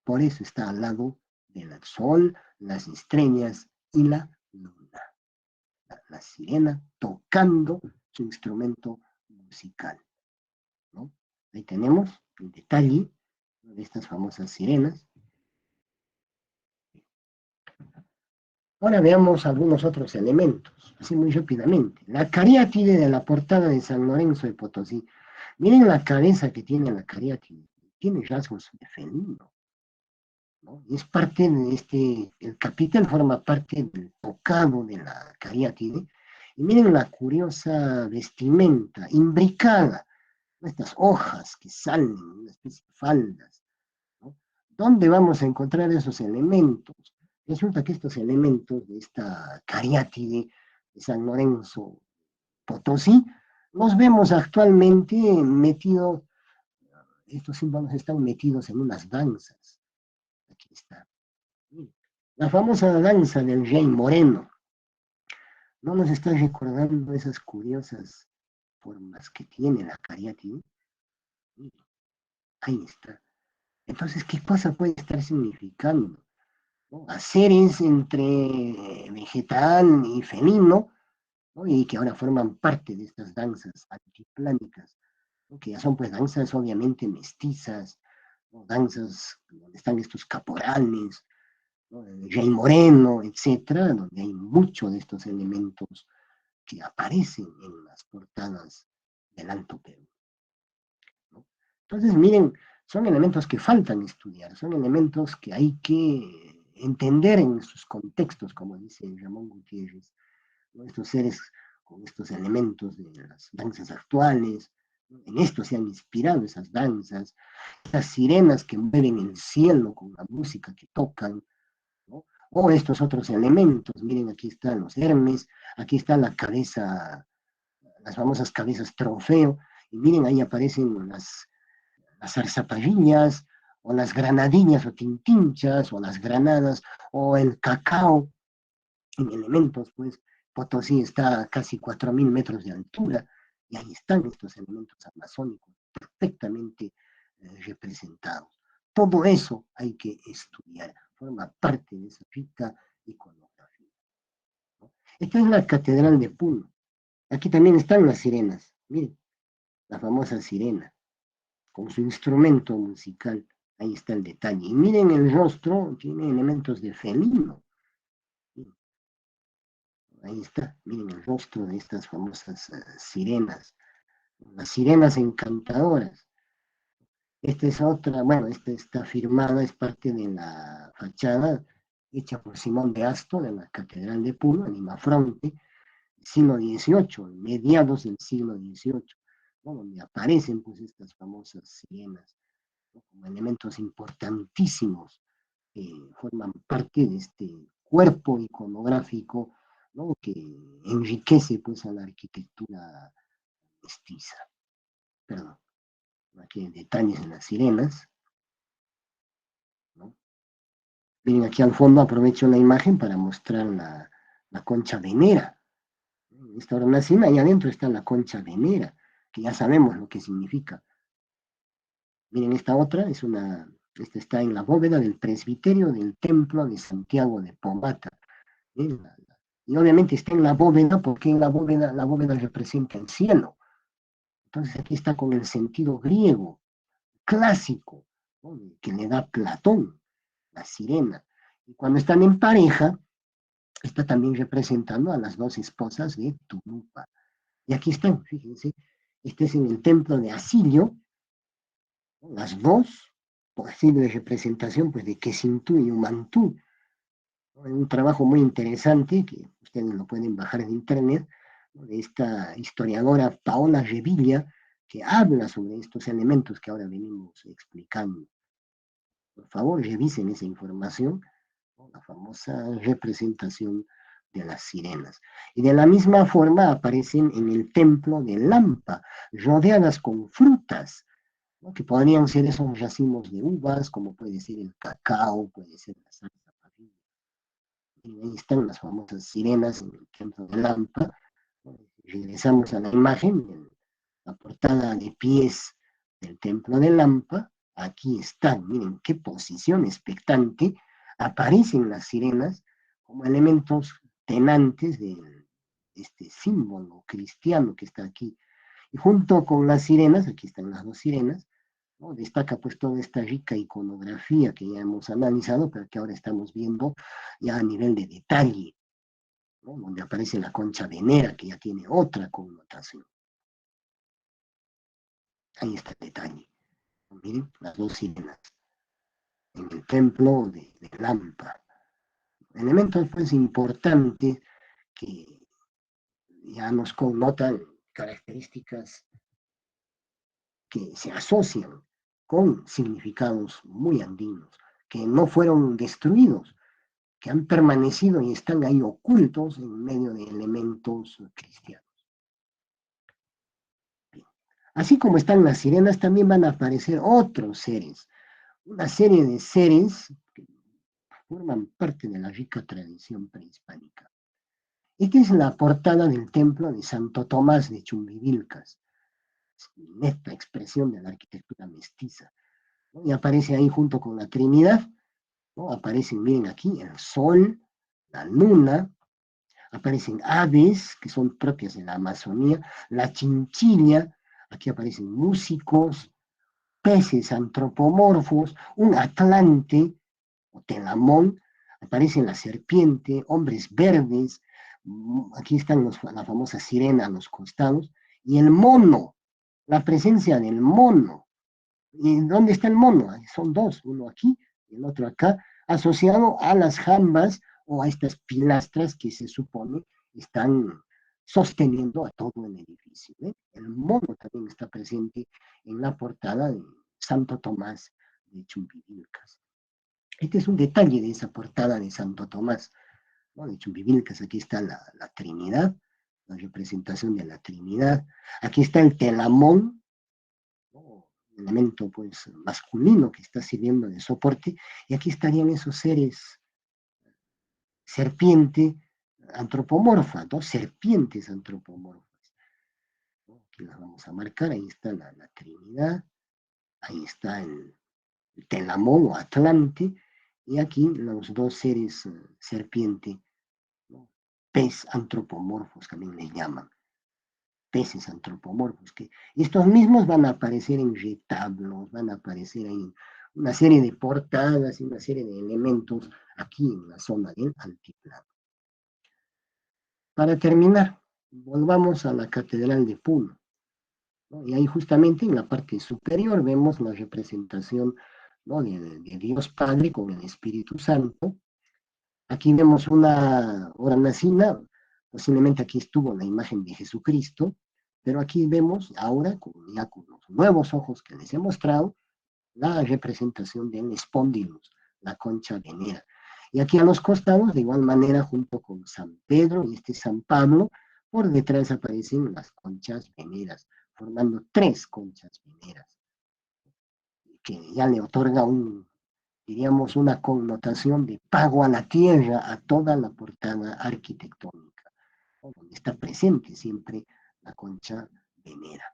Por eso está al lado del sol, las estrellas y la luna. La sirena tocando su instrumento musical, ¿no? Ahí tenemos el detalle de estas famosas sirenas. Ahora veamos algunos otros elementos, así muy rápidamente. La cariátide de la portada de San Lorenzo de Potosí. Miren la cabeza que tiene la cariátide. Tiene rasgos de felino, ¿no? Es parte de el capitel forma parte del tocado de la cariátide. Y miren la curiosa vestimenta, imbricada, ¿no? Estas hojas que salen, una especie de faldas, ¿no? ¿Dónde vamos a encontrar esos elementos? Resulta que estos elementos de esta cariátide de San Lorenzo Potosí los vemos actualmente metidos, estos símbolos están metidos en unas danzas. Aquí está. La famosa danza del Rey Moreno. ¿No nos está recordando esas curiosas formas que tiene la cariátide? Ahí está. Entonces, ¿qué cosa puede estar significando? ¿No? A seres entre vegetal y felino, ¿no? Y que ahora forman parte de estas danzas altiplánicas, ¿no? Que ya son pues danzas obviamente mestizas, ¿no? Danzas donde están estos caporales, ¿no? El Rey Moreno, etcétera, donde hay muchos de estos elementos que aparecen en las portadas del Alto Perú, ¿no? Entonces, miren, son elementos que faltan estudiar, son elementos que hay que entender en sus contextos, como dice Ramón Gutiérrez, ¿no? Estos seres con estos elementos de las danzas actuales, ¿no? En esto se han inspirado esas danzas, estas sirenas que mueven el cielo con la música que tocan, ¿no? O estos otros elementos, miren, aquí están los Hermes, aquí está la cabeza, las famosas cabezas trofeo, y miren, ahí aparecen las zarzaparrillas, o las granadillas o tintinchas, o las granadas, o el cacao, en elementos, pues Potosí está a casi 4.000 metros de altura, y ahí están estos elementos amazónicos perfectamente representados. Todo eso hay que estudiar, forma parte de esa rica iconografía, ¿no? Esta es la Catedral de Puno. Aquí también están las sirenas, miren, la famosa sirena, con su instrumento musical, ahí está el detalle. Y miren el rostro, tiene elementos de felino. Ahí está, miren el rostro de estas famosas sirenas, las sirenas encantadoras. Esta es otra, bueno, esta está firmada, es parte de la fachada hecha por Simón de Asto de la Catedral de Puno, en Imafronte, siglo XVIII, mediados del siglo XVIII, ¿no? Donde aparecen pues estas famosas sirenas, ¿no? Como elementos importantísimos que forman parte de este cuerpo iconográfico, ¿no? Que enriquece pues a la arquitectura mestiza. Perdón, aquí hay detalles en las sirenas, ¿no? Miren aquí al fondo, aprovecho la imagen para mostrar la concha venera. Esta hornacina, ahí adentro está la concha venera, que ya sabemos lo que significa. Miren, esta otra esta está en la bóveda del presbiterio del templo de Santiago de Pomata. ¿Eh? Y obviamente está en la bóveda porque la bóveda representa el cielo. Entonces aquí está con el sentido griego, clásico, ¿no? Que le da Platón, la sirena. Y cuando están en pareja, está también representando a las dos esposas de Turupa. Y aquí están, fíjense, este es en el templo de Asilio, ¿no? Las dos posibles representación pues, de Quesintú y Humantú, ¿no? Un trabajo muy interesante que ustedes lo pueden bajar en internet, ¿no? De esta historiadora Paola Revilla, que habla sobre estos elementos que ahora venimos explicando. Por favor, revisen esa información, ¿no? La famosa representación de las sirenas. Y de la misma forma aparecen en el templo de Lampa, rodeadas con frutas, ¿no? Que podrían ser esos racimos de uvas, como puede ser el cacao, puede ser la salsa parrilla. Y ahí están las famosas sirenas en el templo de Lampa. Regresamos a la imagen, la portada de pies del templo de Lampa. Aquí están, miren qué posición expectante. Aparecen las sirenas como elementos tenantes de este símbolo cristiano que está aquí. Y junto con las sirenas, aquí están las dos sirenas, ¿no? Destaca pues toda esta rica iconografía que ya hemos analizado, pero que ahora estamos viendo ya a nivel de detalle, ¿no? Donde aparece la concha venera, que ya tiene otra connotación. Ahí está el detalle. Miren, las dos sirenas en el templo de Lampa. Elementos pues importantes que ya nos connotan características que se asocian con significados muy andinos, que no fueron destruidos, que han permanecido y están ahí ocultos en medio de elementos cristianos. Así como están las sirenas, también van a aparecer otros seres, una serie de seres que forman parte de la rica tradición prehispánica. Esta es la portada del templo de Santo Tomás de Chumbivilcas, neta expresión de la arquitectura mestiza, ¿no? Y aparece ahí junto con la Trinidad, ¿no? Aparecen, miren aquí, el sol, la luna, aparecen aves que son propias de la Amazonía, la chinchilla, aquí aparecen músicos, peces antropomorfos, un atlante o telamón, aparece la serpiente, hombres verdes, aquí están la famosa sirena a los costados, y el mono, la presencia del mono. ¿Y dónde está el mono? Son dos, uno aquí y el otro acá, asociado a las jambas o a estas pilastras que se supone están sosteniendo a todo el edificio, ¿eh? El mono también está presente en la portada de Santo Tomás de Chumbivilcas. Este es un detalle de esa portada de Santo Tomás, ¿no? De Chumbivilcas. Aquí está la Trinidad, la representación de la Trinidad. Aquí está el telamón, ¿no? Elemento pues masculino que está sirviendo de soporte, y aquí estarían esos seres, serpiente antropomorfa, dos serpientes antropomorfas, ¿no? Aquí las vamos a marcar, ahí está la Trinidad, ahí está el telamón o Atlante, y aquí los dos seres serpiente, ¿no? Pez antropomorfos también les llaman, peces antropomorfos, que estos mismos van a aparecer en retablos, van a aparecer en una serie de portadas y una serie de elementos aquí en la zona del altiplano. Para terminar, volvamos a la Catedral de Puno, ¿no? Y ahí justamente en la parte superior vemos la representación, ¿no? de Dios Padre con el Espíritu Santo. Aquí vemos una hornacina, posiblemente aquí estuvo la imagen de Jesucristo, pero aquí vemos ahora, ya con los nuevos ojos que les he mostrado, la representación del espóndilus, la concha venera. Y aquí a los costados, de igual manera, junto con San Pedro y este San Pablo, por detrás aparecen las conchas veneras, formando tres conchas veneras, que ya le otorga diríamos, una connotación de pago a la tierra a toda la portada arquitectónica, ¿no? Donde está presente siempre la concha venera,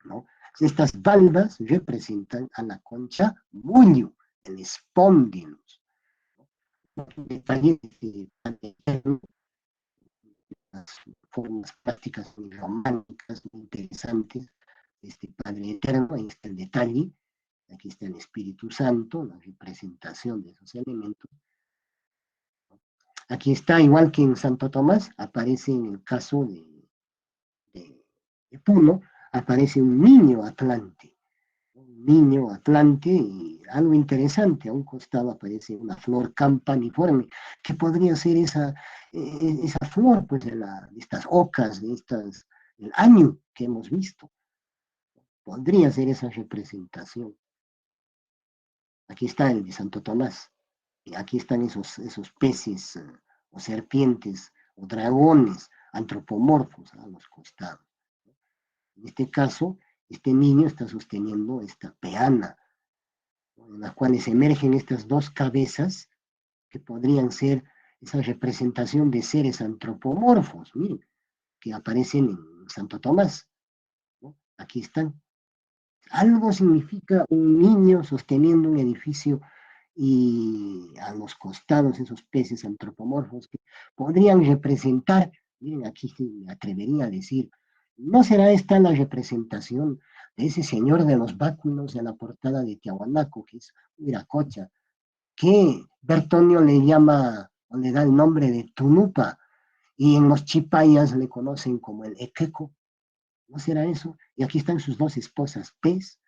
¿no? Estas valvas representan a la concha mullo, el espóndilus, ¿no? Detalles de las formas prácticas muy románticas, muy interesantes, este Padre Eterno, ahí está el detalle, aquí está el Espíritu Santo, la representación de esos elementos, Aquí está, igual que en Santo Tomás, aparece en el caso de, de Puno, aparece un niño Atlante, y algo interesante, a un costado aparece una flor campaniforme, que podría ser esa flor, pues, de estas ocas, del año que hemos visto, podría ser esa representación. Aquí está el de Santo Tomás, y aquí están esos peces, o serpientes, o dragones antropomorfos a los costados. En este caso, este niño está sosteniendo esta peana, ¿no?, en las cuales emergen estas dos cabezas que podrían ser esa representación de seres antropomorfos, miren, que aparecen en Santo Tomás, ¿no? Aquí están. Algo significa un niño sosteniendo un edificio y a los costados esos peces antropomorfos que podrían representar, miren, aquí me atrevería a decir, ¿no será esta la representación de ese señor de los báculos de la portada de Tiahuanaco, que es Viracocha, que Bertonio le llama o le da el nombre de Tunupa, y en los chipayas le conocen como el Equeco? ¿No será eso? Y aquí están sus dos esposas, pez,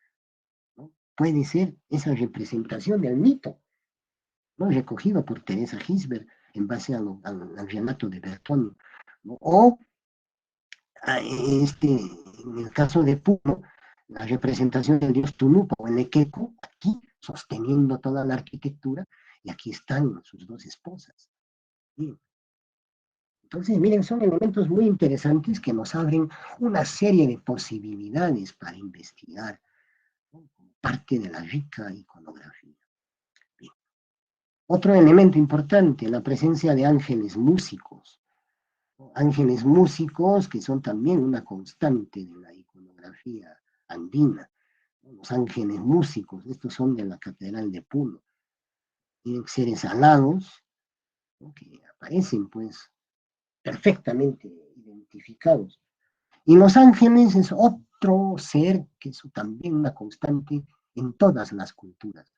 ¿no? Puede ser esa representación del mito, ¿no?, recogido por Teresa Gisbert en base al relato de Bertonio, ¿no? O en el caso de Puno, la representación del dios Tunupa o el Equeco, aquí sosteniendo toda la arquitectura, y aquí están sus dos esposas. Bien. Entonces, miren, son elementos muy interesantes que nos abren una serie de posibilidades para investigar, ¿no?, como parte de la rica iconografía. Bien. Otro elemento importante, la presencia de ángeles músicos, ¿no? Ángeles músicos que son también una constante de la iconografía andina, ¿no? Los ángeles músicos, estos son de la Catedral de Puno, tienen seres alados, ¿no?, que aparecen pues perfectamente identificados. Y los ángeles es otro ser que es también una constante en todas las culturas.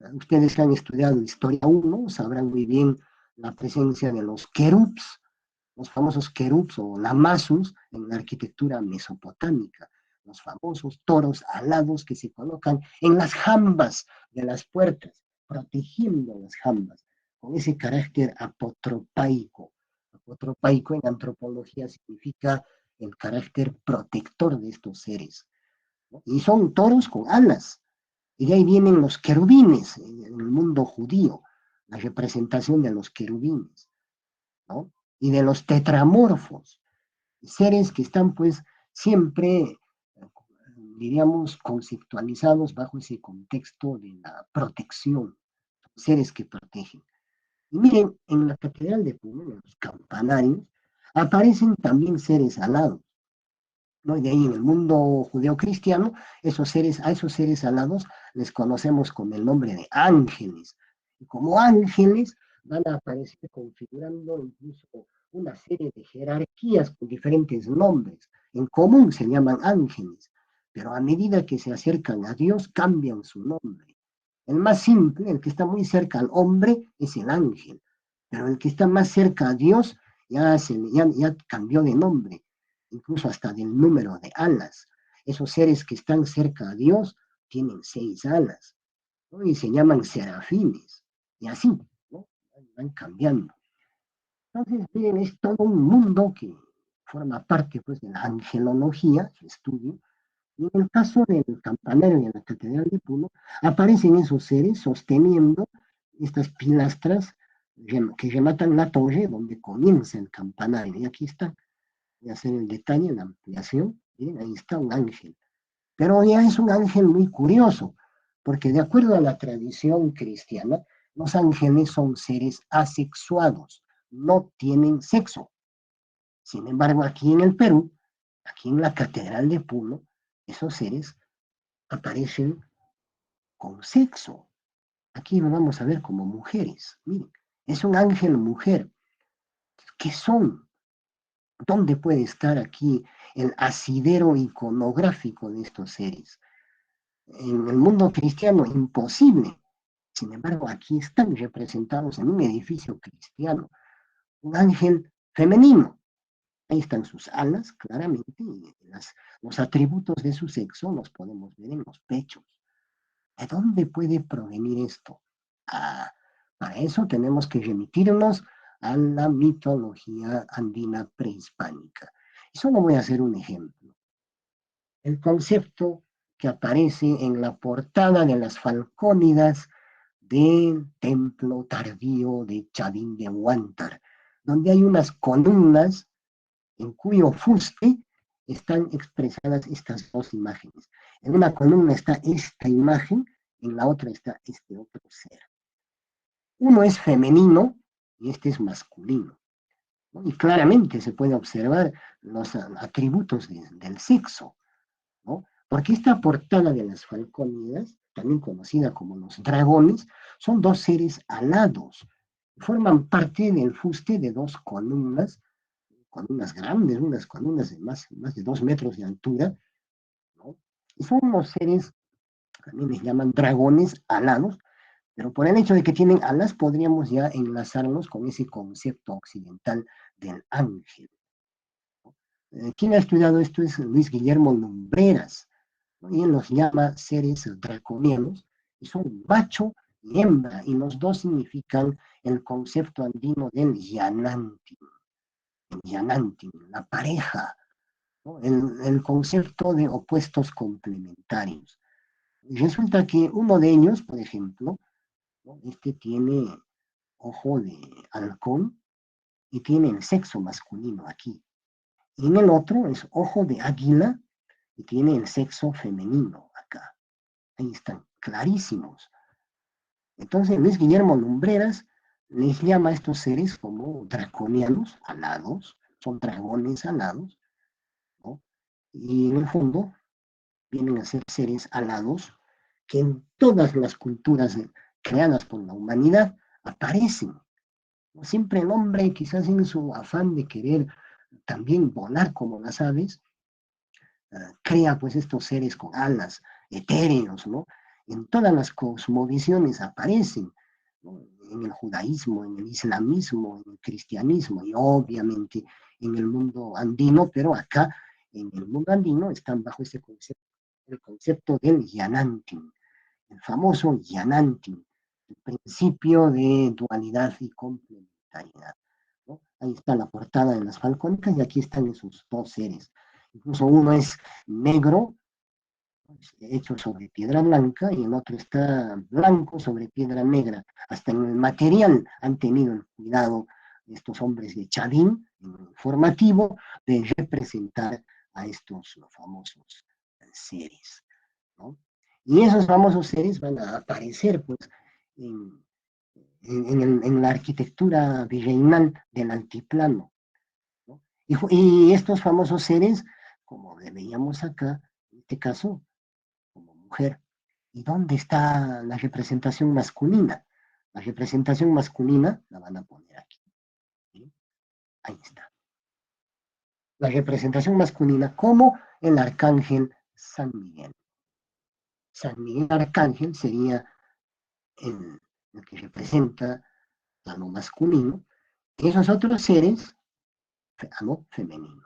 Ustedes que han estudiado Historia 1 sabrán muy bien la presencia de los famosos querubs o lamasus en la arquitectura mesopotámica, los famosos toros alados que se colocan en las jambas de las puertas, protegiendo las jambas, con ese carácter apotropaico. Apotropaico en antropología significa el carácter protector de estos seres, ¿no? Y son toros con alas, y de ahí vienen los querubines en el mundo judío, la representación de los querubines, ¿no? Y de los tetramorfos, seres que están pues siempre, diríamos, conceptualizados bajo ese contexto de la protección, seres que protegen. Y miren, en la Catedral de Puno, en los campanarios, aparecen también seres alados, ¿no? Y de ahí en el mundo judeocristiano, a esos seres alados les conocemos con el nombre de ángeles. Y como ángeles van a aparecer configurando incluso una serie de jerarquías con diferentes nombres. En común se llaman ángeles, pero a medida que se acercan a Dios cambian su nombre. El más simple, el que está muy cerca al hombre, es el ángel, pero el que está más cerca a Dios ya cambió de nombre, incluso hasta del número de alas. Esos seres que están cerca a Dios tienen 6 alas, ¿no?, y se llaman serafines, y así, ¿no?, van cambiando. Entonces, miren, es todo un mundo que forma parte pues, de la angelología, su estudio, y en el caso del campanario y de la Catedral de Puno, aparecen esos seres sosteniendo estas pilastras que rematan la torre donde comienza el campanario. Y aquí está, voy a hacer el detalle, la ampliación, miren, ahí está un ángel. Pero ya es un ángel muy curioso, porque de acuerdo a la tradición cristiana, los ángeles son seres asexuados, no tienen sexo. Sin embargo, aquí en el Perú, aquí en la Catedral de Puno, esos seres aparecen con sexo. Aquí lo vamos a ver como mujeres. Miren, es un ángel mujer. ¿Qué son? ¿Dónde puede estar aquí el asidero iconográfico de estos seres? En el mundo cristiano, imposible. Sin embargo, aquí están representados en un edificio cristiano. un ángel femenino. Ahí están sus alas, claramente, y los atributos de su sexo los podemos ver en los pechos. ¿De dónde puede provenir esto? Ah, para eso tenemos que remitirnos a la mitología andina prehispánica. Y solo voy a hacer un ejemplo. El concepto que aparece en la portada de las Falcónidas del templo tardío de Chavín de Huántar, donde hay unas columnas en cuyo fuste están expresadas estas dos imágenes. En una columna está esta imagen, en la otra está este otro ser. Uno es femenino y este es masculino, ¿no? Y claramente se puede observar los atributos del sexo, ¿no? Porque esta portada de las Falcónidas, también conocida como los dragones, son dos seres alados, forman parte del fuste de dos columnas grandes, unas columnas de más de 2 metros de altura, ¿no? Y son unos seres, también les llaman dragones alados, pero por el hecho de que tienen alas, podríamos ya enlazarlos con ese concepto occidental del ángel. Quien ha estudiado esto es Luis Guillermo Lumbreras, ¿no? Y él los llama seres draconianos, y son macho y hembra, y los dos significan el concepto andino del yanantin, la pareja, ¿no? El concepto de opuestos complementarios. Y resulta que uno de ellos, por ejemplo, ¿no? Este tiene ojo de halcón y tiene el sexo masculino aquí. Y en el otro es ojo de águila y tiene el sexo femenino acá. Ahí están, clarísimos. Entonces Luis Guillermo Lumbreras les llama a estos seres como draconianos, alados, son dragones alados, ¿no? Y en el fondo vienen a ser seres alados que en todas las culturas creadas por la humanidad aparecen. Siempre el hombre, quizás en su afán de querer también volar como las aves, crea pues estos seres con alas, etéreos, ¿no? En todas las cosmovisiones aparecen, ¿no? En el judaísmo, en el islamismo, en el cristianismo y obviamente en el mundo andino, pero acá en el mundo andino están bajo ese concepto, el concepto del Yanantin, el famoso Yanantin, el principio de dualidad y complementariedad, ¿no? Ahí está la portada de las Falcónicas y aquí están esos dos seres. Incluso uno es negro, hecho sobre piedra blanca, y el otro está blanco sobre piedra negra. Hasta en el material han tenido el cuidado estos hombres de Chadín, formativo, de representar a estos famosos seres, ¿no? Y esos famosos seres van a aparecer pues, en, en la arquitectura virreinal del altiplano, ¿no? Y estos famosos seres, como veíamos acá, en este caso, como mujer. ¿Y dónde está la representación masculina? La representación masculina la van a poner aquí, ¿sí? Ahí está. La representación masculina como el arcángel San Miguel. San Miguel Arcángel sería el que representa a lo masculino, y esos otros seres a lo femenino.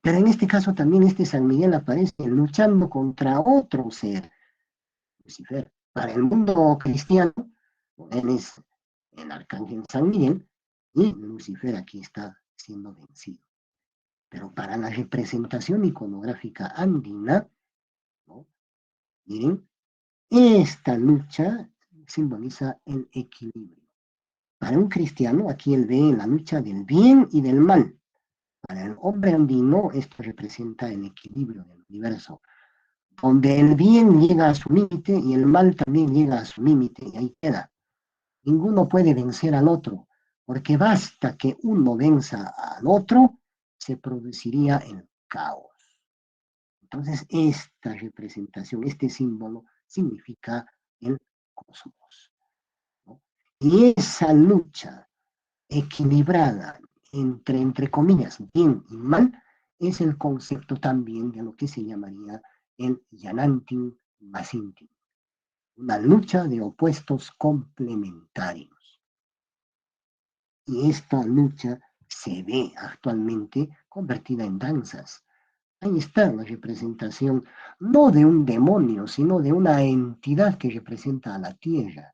Pero en este caso también este San Miguel aparece luchando contra otro ser, Lucifer. Para el mundo cristiano, él es el arcángel San Miguel y Lucifer aquí está siendo vencido. Pero para la representación iconográfica andina, ¿no? Miren, esta lucha simboliza el equilibrio. Para un cristiano, aquí él ve la lucha del bien y del mal. Para el hombre andino, esto representa el equilibrio del universo, donde el bien llega a su límite y el mal también llega a su límite, y ahí queda. Ninguno puede vencer al otro, porque basta que uno venza al otro, se produciría el caos. Entonces, esta representación, este símbolo, significa el cosmos, ¿no? Y esa lucha equilibrada entre comillas, bien y mal, es el concepto también de lo que se llamaría el Yanantin Masintin, una lucha de opuestos complementarios. Y esta lucha se ve actualmente convertida en danzas. Ahí está la representación, no de un demonio, sino de una entidad que representa a la tierra,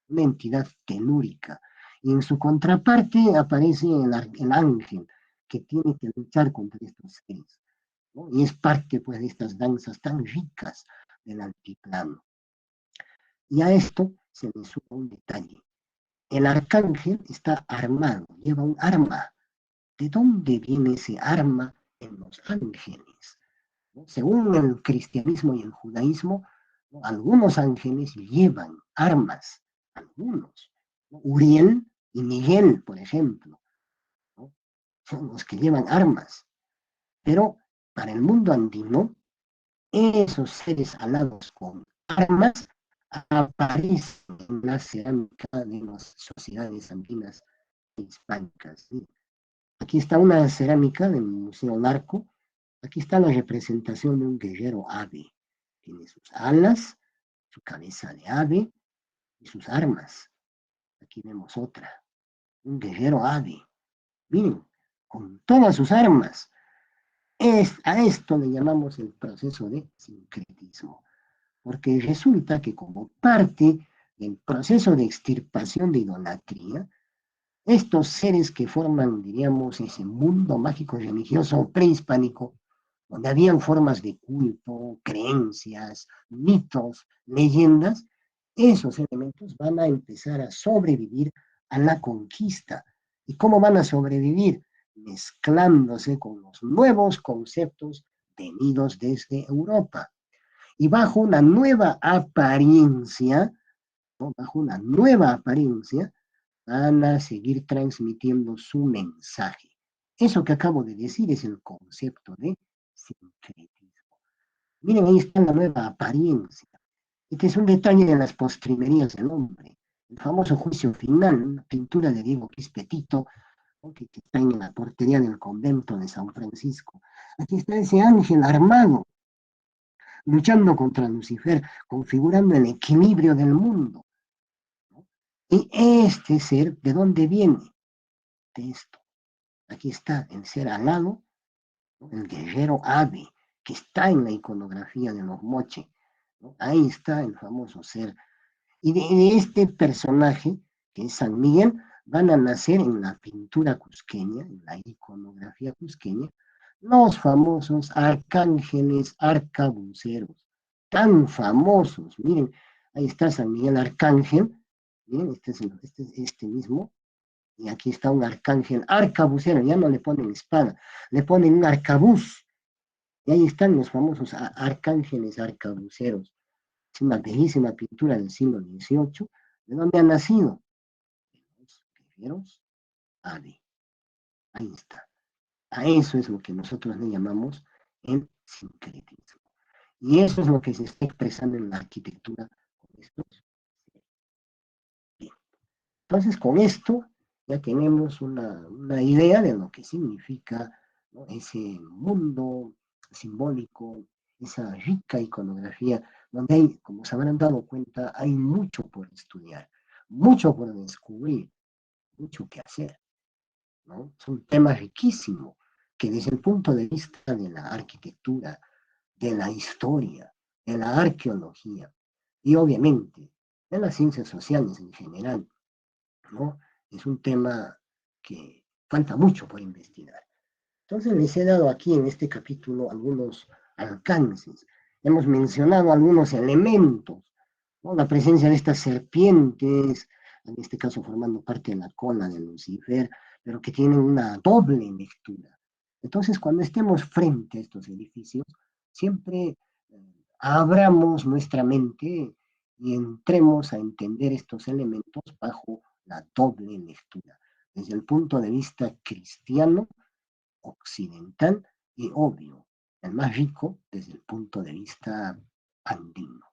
una entidad telúrica. Y en su contraparte aparece el ángel, que tiene que luchar contra estos seres, ¿no? Y es parte pues, de estas danzas tan ricas del altiplano. Y a esto se le suma un detalle. El arcángel está armado, lleva un arma. ¿De dónde viene ese arma en los ángeles? ¿No? Según el cristianismo y el judaísmo, ¿no? Algunos ángeles llevan armas, algunos. ¿No? Uriel y Miguel, por ejemplo, ¿no? Son los que llevan armas. Pero para el mundo andino, esos seres alados con armas aparecen en la cerámica de las sociedades andinas hispánicas. ¿Sí? Aquí está una cerámica del Museo Larco. Aquí está la representación de un guerrero ave. Tiene sus alas, su cabeza de ave y sus armas. Aquí vemos otra. Un guerrero ave. Miren, con todas sus armas. A esto le llamamos el proceso de sincretismo. Porque resulta que como parte del proceso de extirpación de idolatría, estos seres que forman, diríamos, ese mundo mágico religioso prehispánico, donde habían formas de culto, creencias, mitos, leyendas, esos elementos van a empezar a sobrevivir a la conquista. ¿Y cómo van a sobrevivir? Mezclándose con los nuevos conceptos venidos desde Europa. Y bajo una nueva apariencia, ¿no? Bajo una nueva apariencia, van a seguir transmitiendo su mensaje. Eso que acabo de decir es el concepto de sincretismo. Miren, ahí está la nueva apariencia. Este es un detalle de las postrimerías del hombre. El famoso juicio final, una pintura de Diego Quispetito, ¿no? Que está en la portería del convento de San Francisco. Aquí está ese ángel armado, luchando contra Lucifer, configurando el equilibrio del mundo, ¿no? Y este ser, ¿de dónde viene? De esto. Aquí está el ser alado, ¿no? El guerrero ave, que está en la iconografía de los moche, ¿no? Ahí está el famoso ser. Y de este personaje, que es San Miguel, van a nacer en la pintura cusqueña, en la iconografía cusqueña, los famosos arcángeles arcabuceros, tan famosos. Miren, ahí está San Miguel Arcángel, miren, este mismo, y aquí está un arcángel arcabucero, ya no le ponen espada, le ponen un arcabuz. Y ahí están los famosos arcángeles arcabuceros. Es una bellísima pintura del siglo XVIII. ¿De dónde han nacido? De los guerreros ave. Ahí está. A eso es lo que nosotros le llamamos el sincretismo. Y eso es lo que se está expresando en la arquitectura con estos. Bien. Entonces, con esto ya tenemos una idea de lo que significa, ¿no? Ese mundo simbólico, esa rica iconografía, donde hay, como se habrán dado cuenta, hay mucho por estudiar, mucho por descubrir, mucho que hacer, ¿no? Es un tema riquísimo que desde el punto de vista de la arquitectura, de la historia, de la arqueología y obviamente de las ciencias sociales en general, ¿no? Es un tema que falta mucho por investigar. Entonces les he dado aquí en este capítulo algunos alcances. Hemos mencionado algunos elementos, ¿no? La presencia de estas serpientes, en este caso formando parte de la cola de Lucifer, pero que tienen una doble lectura. Entonces, cuando estemos frente a estos edificios, siempre abramos nuestra mente y entremos a entender estos elementos bajo la doble lectura, desde el punto de vista cristiano, occidental y obvio, el más rico desde el punto de vista andino.